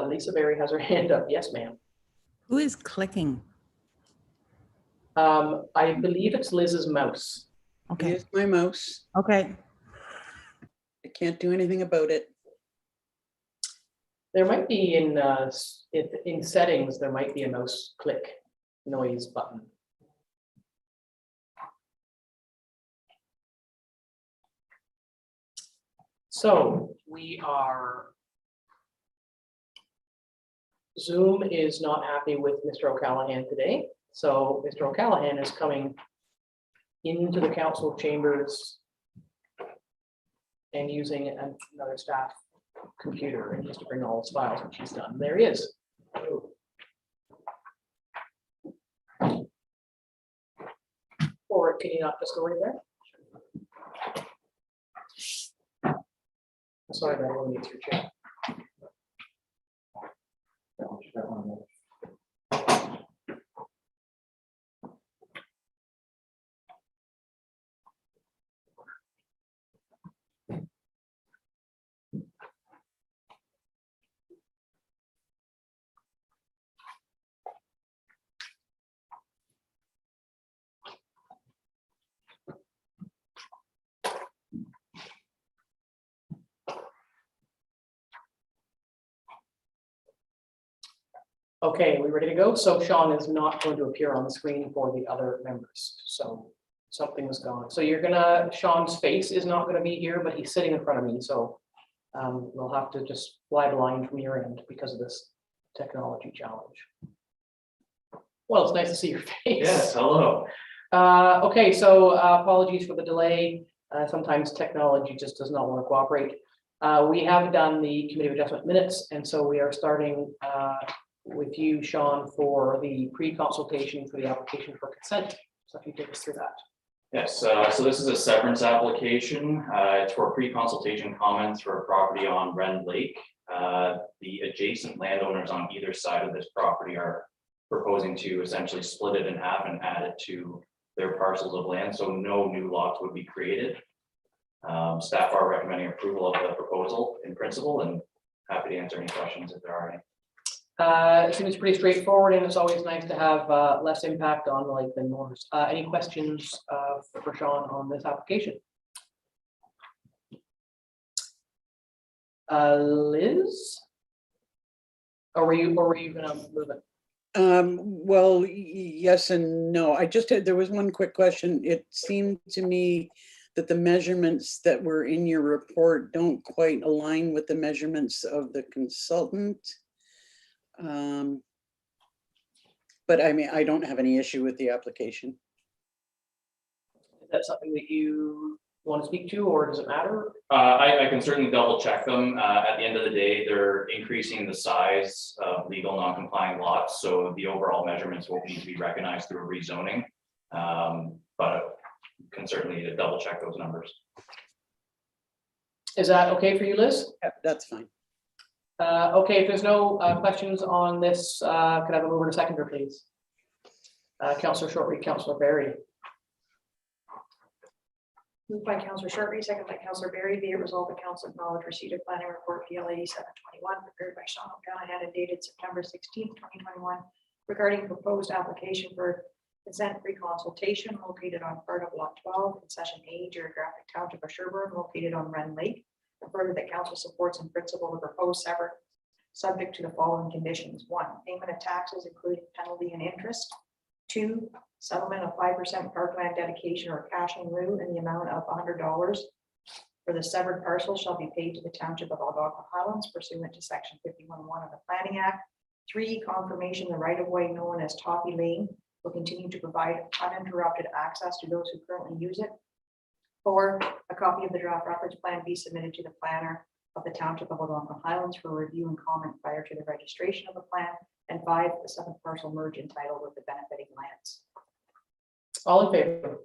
Speaker 1: Lisa Berry has her hand up. Yes, ma'am.
Speaker 7: Who is clicking?
Speaker 1: I believe it's Liz's mouse.
Speaker 7: Okay.
Speaker 3: Here's my mouse.
Speaker 7: Okay.
Speaker 3: I can't do anything about it.
Speaker 1: There might be in settings, there might be a mouse click noise button. So we are. Zoom is not happy with Mr. O'Callaghan today. So Mr. O'Callaghan is coming into the council chambers and using another staff computer, and he has to bring all his files, which he's done. There he is. Or can you not just go right there? Sorry, that one needs your chair. Okay, we ready to go? So Sean is not going to appear on the screen for the other members. So something was gone. So Sean's face is not gonna be here, but he's sitting in front of me. So we'll have to just fly blind from your end because of this technology challenge. Well, it's nice to see your face.
Speaker 12: Yes, hello.
Speaker 1: Okay, so apologies for the delay. Sometimes technology just does not want to cooperate. We have done the committee of adjustment minutes, and so we are starting with you, Sean, for the pre-consultation for the application for consent. So if you take us through that.
Speaker 12: Yes, so this is a severance application. It's for pre-consultation comments for a property on Ren Lake. The adjacent landowners on either side of this property are proposing to essentially split it in half and add it to their parcels of land, so no new lots would be created. Staff are recommending approval of the proposal in principle, and happy to answer any questions if there are any.
Speaker 1: It seems pretty straightforward, and it's always nice to have less impact on the lake than north. Any questions for Sean on this application? Liz? Or were you gonna move it?
Speaker 3: Well, yes and no. There was one quick question. It seemed to me that the measurements that were in your report don't quite align with the measurements of the consultant. But I mean, I don't have any issue with the application.
Speaker 1: Is that something that you want to speak to, or does it matter?
Speaker 12: I can certainly double check them. At the end of the day, they're increasing the size of legal non-compliant lots, so the overall measurements will need to be recognized through a rezoning. But can certainly double check those numbers.
Speaker 1: Is that okay for you, Liz?
Speaker 3: That's fine.
Speaker 1: Okay, if there's no questions on this, could I have a mover and a seconder, please? Councillor Shortreed, Councillor Barry.
Speaker 4: Moved by Councillor Shortreed, second by Councillor Barry, be it resolved the council acknowledge receipt of planning report PL 8721 prepared by Sean O'Callaghan and dated September 16th, 2021, regarding proposed application for consent pre-consultation located on part of lot 12 in Session A, geographic township of Sherburne, located on Wren Lake. And further, that council supports in principle the proposed sever subject to the following conditions: 1, payment of taxes including penalty and interest; 2, settlement of 5% parkland dedication or cash in lieu in the amount of $100 for the severed parcel shall be paid to the Township of Algonquin Highlands pursuant to Section 51(1) of the Planning Act. 3, confirmation the right-of-way known as Toppy Lane will continue to provide uninterrupted access to those who currently use it. 4, a copy of the draft reference plan be submitted to the planner of the Township of Algonquin Highlands for review and comment prior to the registration of the plan. And 5, the 7th parcel merge entitled with the benefiting lands.
Speaker 1: All in favor?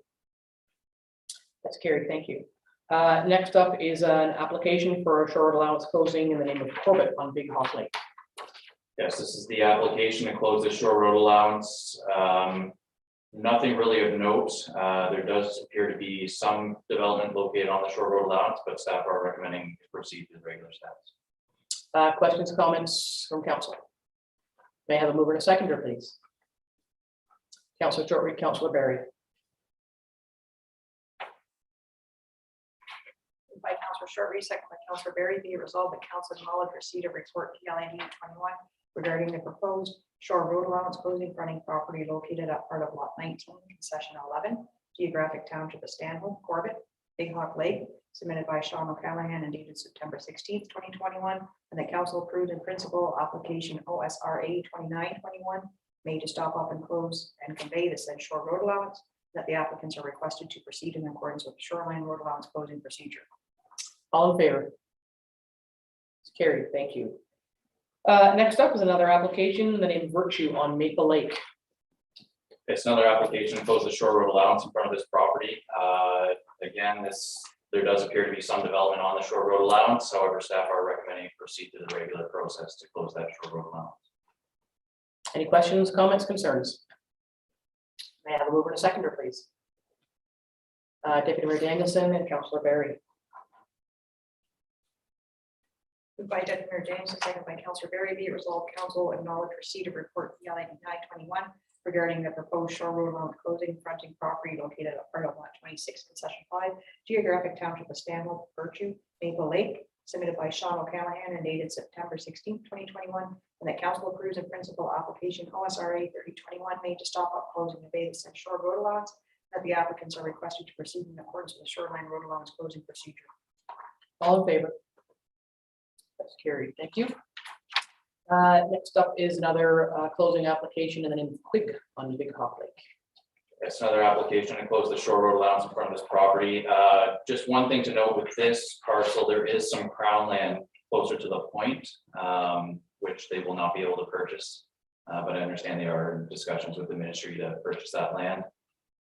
Speaker 1: That's carried, thank you. Next up is an application for a short allowance closing in the name of Corbett on Big Hawk Lake.
Speaker 12: Yes, this is the application to close the shore road allowance. Nothing really of note. There does appear to be some development located on the shore road allowance, but staff are recommending to proceed with regular status.
Speaker 1: Questions, comments from council? May I have a mover and a seconder, please? Councillor Shortreed, Councillor Barry.
Speaker 4: Moved by Councillor Shortreed, second by Councillor Barry, be it resolved that council acknowledge receipt of report PL 21 regarding the proposed shore road allowance closing fronting property located at part of lot 19, concession 11, geographic township of Stanhope, Corbett, Big Hawk Lake, submitted by Sean O'Callaghan and dated September 16th, 2021, and the council approved in principle application OSRA 2921, made to stop up and close and convey the said shore road allowance, that the applicants are requested to proceed in accordance with the shoreline road allowance closing procedure.
Speaker 1: All in favor? It's carried, thank you. Next up is another application, the name Virtue on Maple Lake.
Speaker 12: It's another application to close the shore road allowance in front of this property. Again, there does appear to be some development on the shore road allowance. However, staff are recommending proceed to the regular process to close that shore road allowance.
Speaker 1: Any questions, comments, concerns? May I have a mover and a seconder, please? Deputy Mayor Danielson and Councillor Barry.
Speaker 4: Moved by Deputy Mayor James, second by Councillor Barry, be it resolved council acknowledge receipt of report PL 921 regarding the proposed shore road allowance closing fronting property located at part of lot 26, concession 5, geographic township of Stanhope, Virtue, Maple Lake, submitted by Sean O'Callaghan and dated September 16th, 2021, and that council approves in principle application OSRA 3021 made to stop up, close, and abate the said shore road allowance, that the applicants are requested to proceed in accordance with the shoreline road allowance closing procedure.
Speaker 1: All in favor? That's carried, thank you. Next up is another closing application in the name of Quig on Big Hawk Lake.
Speaker 12: It's another application to close the shore road allowance in front of this property. Just one thing to note with this parcel, there is some crown land closer to the point, which they will not be able to purchase. But I understand there are discussions with the ministry to purchase that land.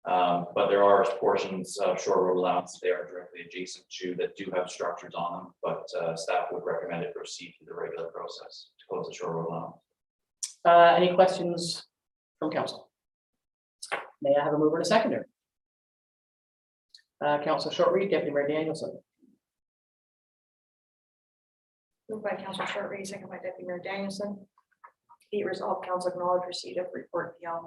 Speaker 12: But there are portions of shore road allowance they are directly adjacent to that do have structures on them, but staff would recommend it proceed through the regular process to close the shore road allowance.
Speaker 1: Any questions from council? May I have a mover and a seconder? Councillor Shortreed, Deputy Mayor Danielson.
Speaker 4: Moved by Councillor Shortreed, second by Deputy Mayor Danielson. Be it resolved council acknowledge receipt of report PL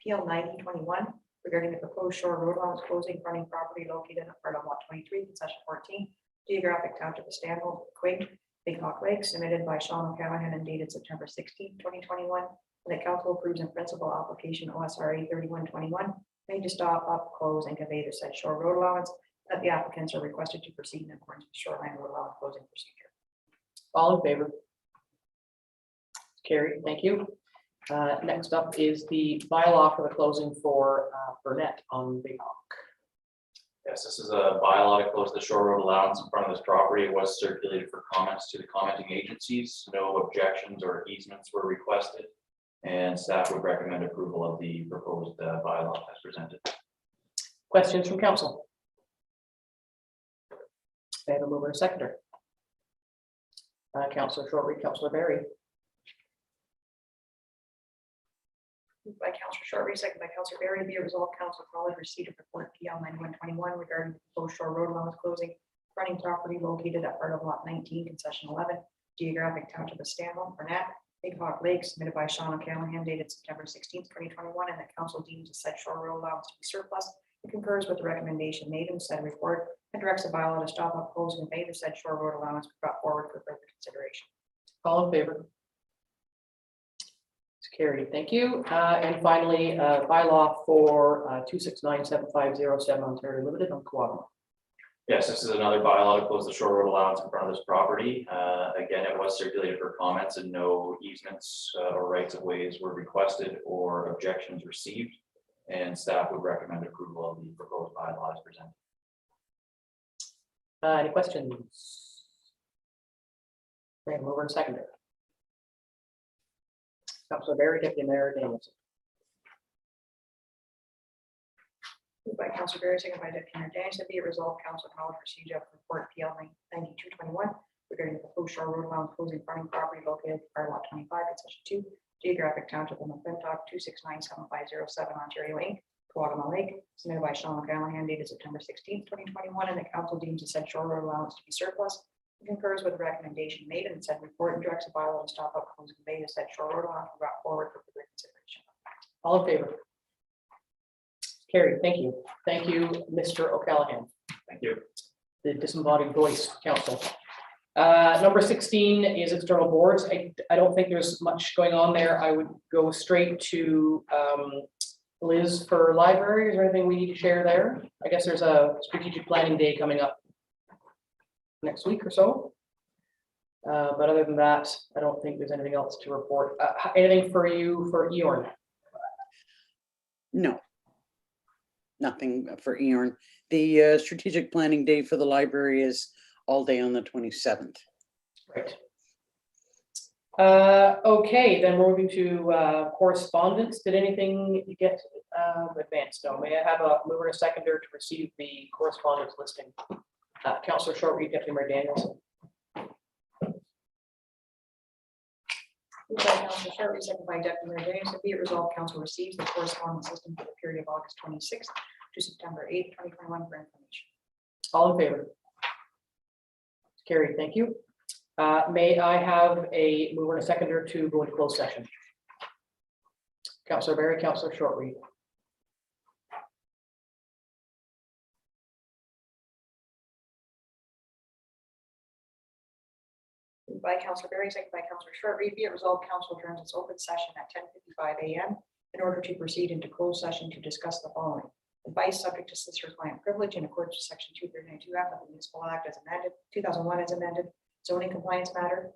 Speaker 4: 9021 regarding the proposed shore road allowance closing fronting property located at part of lot 23, concession 14, geographic township of Stanhope, Quig, Big Hawk Lake, submitted by Sean O'Callaghan and dated September 16th, 2021. And the council approves in principle application OSRA 3121 made to stop up, close, and convey the said shore road allowance, that the applicants are requested to proceed in accordance with shoreline road allowance closing procedure.
Speaker 1: All in favor? Carried, thank you. Next up is the bylaw for the closing for Burnett on Big Hawk.
Speaker 12: Yes, this is a bylaw to close the shore road allowance in front of this property. It was circulated for comments to the commenting agencies. No objections or easements were requested. And staff would recommend approval of the proposed bylaw as presented.
Speaker 1: Questions from council? I have a mover and a seconder. Councillor Shortreed, Councillor Berry.
Speaker 4: Moved by Councillor Shortreed, second by Councillor Berry, be it resolved, Council College receipt of report PL 9121 regarding the proposed shore road allowance closing fronting property located at part of lot 19, concession 11, geographic township of Stanwell, Burnett, Big Hawk Lake, submitted by Sean O'Callaghan, dated September 16th, 2021, and the council deems the said shore road allowance to be surplus. It concurs with the recommendation made in said report and directs the bylaw to stop, oppose, and pay the said shore road allowance brought forward for further consideration.
Speaker 1: All in favor? It's carried. Thank you. And finally, bylaw for 2697507 Ontario Limited on Quadma.
Speaker 12: Yes, this is another bylaw to close the shore road allowance in front of this property. Again, it was circulated for comments and no easements or rights of ways were requested or objections received. And staff would recommend approval of the proposed bylaw as presented.
Speaker 1: Any questions? Great, mover and seconder. Councillor Berry, Deputy Mayor Danielson.
Speaker 4: Moved by Councillor Berry, second by Deputy Mayor Danielson, be it resolved, Council College received a report PL 9221 regarding the proposed shore road allowance closing fronting property located at part lot 25, concession 2, geographic township of McClintock, 2697507 Ontario Inc., Quadma Lake, submitted by Sean O'Callaghan, dated September 16th, 2021, and the council deems the said shore road allowance to be surplus. It concurs with the recommendation made in said report and directs the bylaw to stop, oppose, and convey the said shore road allowance brought forward for further consideration.
Speaker 1: All in favor? Carried. Thank you. Thank you, Mr. O'Callaghan.
Speaker 12: Thank you.
Speaker 1: The disembodied voice council. Number 16 is external boards. I don't think there's much going on there. I would go straight to Liz for library. Is there anything we need to share there? I guess there's a strategic planning day coming up next week or so. But other than that, I don't think there's anything else to report. Anything for you for Eorn?
Speaker 3: No. Nothing for Eorn. The strategic planning day for the library is all day on the 27th.
Speaker 1: Right. Okay, then we're moving to correspondence. Did anything get advanced? No. May I have a mover and a seconder to receive the correspondence listing? Councillor Shortreed, Deputy Mayor Danielson.
Speaker 4: Moved by Councillor Shortreed, second by Deputy Mayor Danielson, be it resolved, council receives the correspondence system for the period of August 26th to September 8th, 2021 for information.
Speaker 1: All in favor? Carried. Thank you. May I have a mover and a seconder to go into closed session? Councillor Berry, Councillor Shortreed.
Speaker 4: Moved by Councillor Berry, second by Councillor Shortreed, be it resolved, council adjourns its open session at 10:55 a.m. in order to proceed into closed session to discuss the following: advice subject to solicitor-client privilege in accordance with section 239(2)(f) of the Municipal Act as amended, 2001 as amended, zoning compliance matter,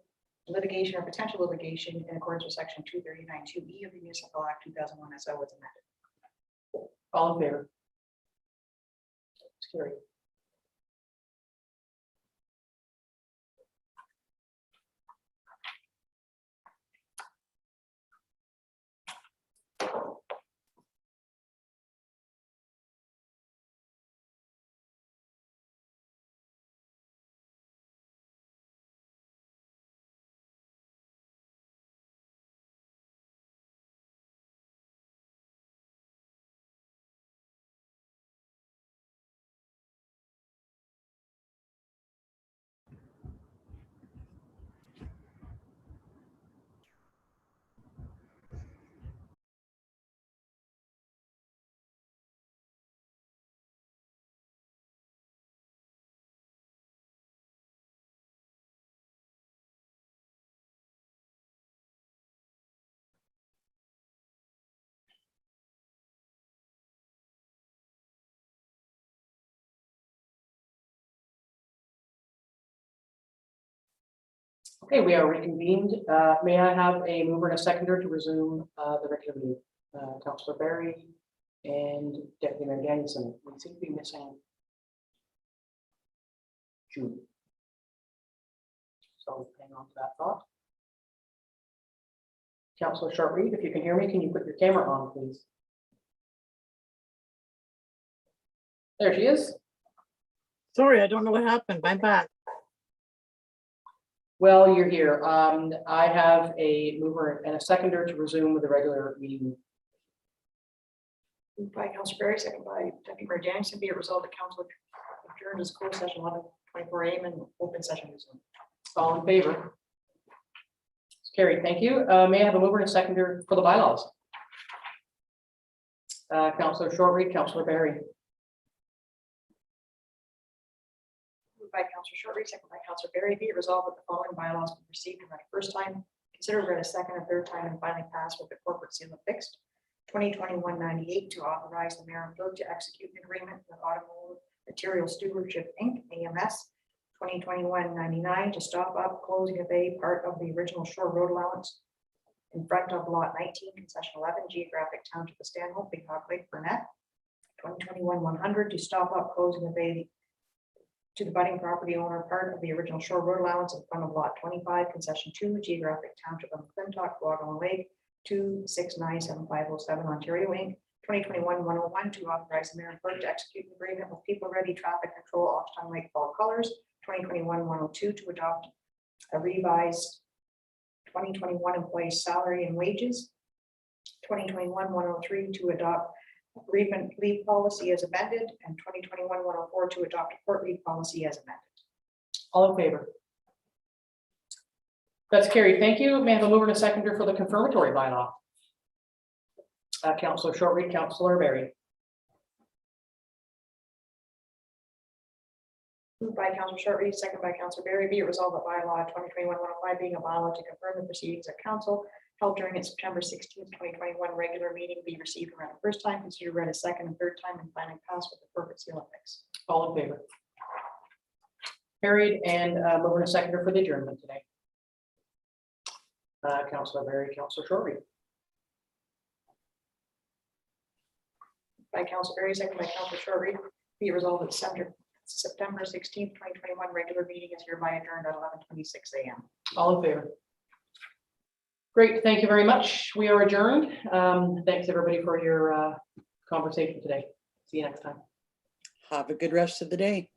Speaker 4: litigation or potential litigation in accordance with section 239(2)(e) of the Municipal Act 2001 as was amended.
Speaker 1: All in favor? It's carried. Okay, we are reconvened. May I have a mover and a seconder to resume the regular meeting? Councillor Berry and Deputy Mayor Danielson. We seem to be missing Jude. So hang on to that thought. Councillor Short-Reed, if you can hear me, can you put your camera on, please? There she is.
Speaker 2: Sorry, I don't know what happened. I'm back.
Speaker 1: Well, you're here. I have a mover and a seconder to resume with the regular meeting.
Speaker 4: Moved by Councillor Berry, second by Deputy Mayor Jansen, be it resolved that council adjourned as closed session 11:24 a.m. and open session resumed.
Speaker 1: All in favor? It's carried. Thank you. May I have a mover and a seconder for the bylaws? Councillor Short-Reed, Councillor Berry.
Speaker 4: Moved by Councillor Short-Reed, second by Councillor Berry, be it resolved that the following bylaws be received and read a first time, considered read a second and third time, and finally passed with the corporate seal affixed. 2021-98 to authorize the mayor and clerk to execute an agreement with Automotive Material Stewardship Inc. AMS. 2021-99 to stop up closing of a part of the original shore road allowance in front of lot 19, concession 11, geographic township of Stanhope, Big Hawk Lake, Burnett. 2021-100 to stop up closing of a to the budding property owner part of the original shore road allowance in front of lot 25, concession 2, geographic township of McClintock, Wagon Lake, 2697507 Ontario Inc. 2021-101 to authorize the mayor and clerk to execute an agreement with People Ready Traffic Control Oxton Lake Fall Colors. 2021-102 to adopt a revised 2021 employee salary and wages. 2021-103 to adopt bereavement leave policy as amended, and 2021-104 to adopt a court leave policy as amended.
Speaker 1: All in favor? That's carried. Thank you. May I have a mover and a seconder for the confirmatory bylaw? Councillor Short-Reed, Councillor Berry.
Speaker 4: Moved by Councillor Short-Reed, second by Councillor Berry, be it resolved that bylaw 2021-105 being a bylaw to confirm the proceedings of council held during its September 16th, 2021 regular meeting be received and read a first time, considered read a second and third time, and finally passed with the corporate seal affixed.
Speaker 1: All in favor? Carried. And mover and a seconder for the adjournment today. Councillor Berry, Councillor Short-Reed.
Speaker 4: By Councillor Berry, second by Councillor Short-Reed, be it resolved that September 16th, 2021 regular meeting is hereby adjourned at 11:26 a.m.
Speaker 1: All in favor? Great, thank you very much. We are adjourned. Thanks everybody for your conversation today. See you next time.
Speaker 3: Have a good rest of the day.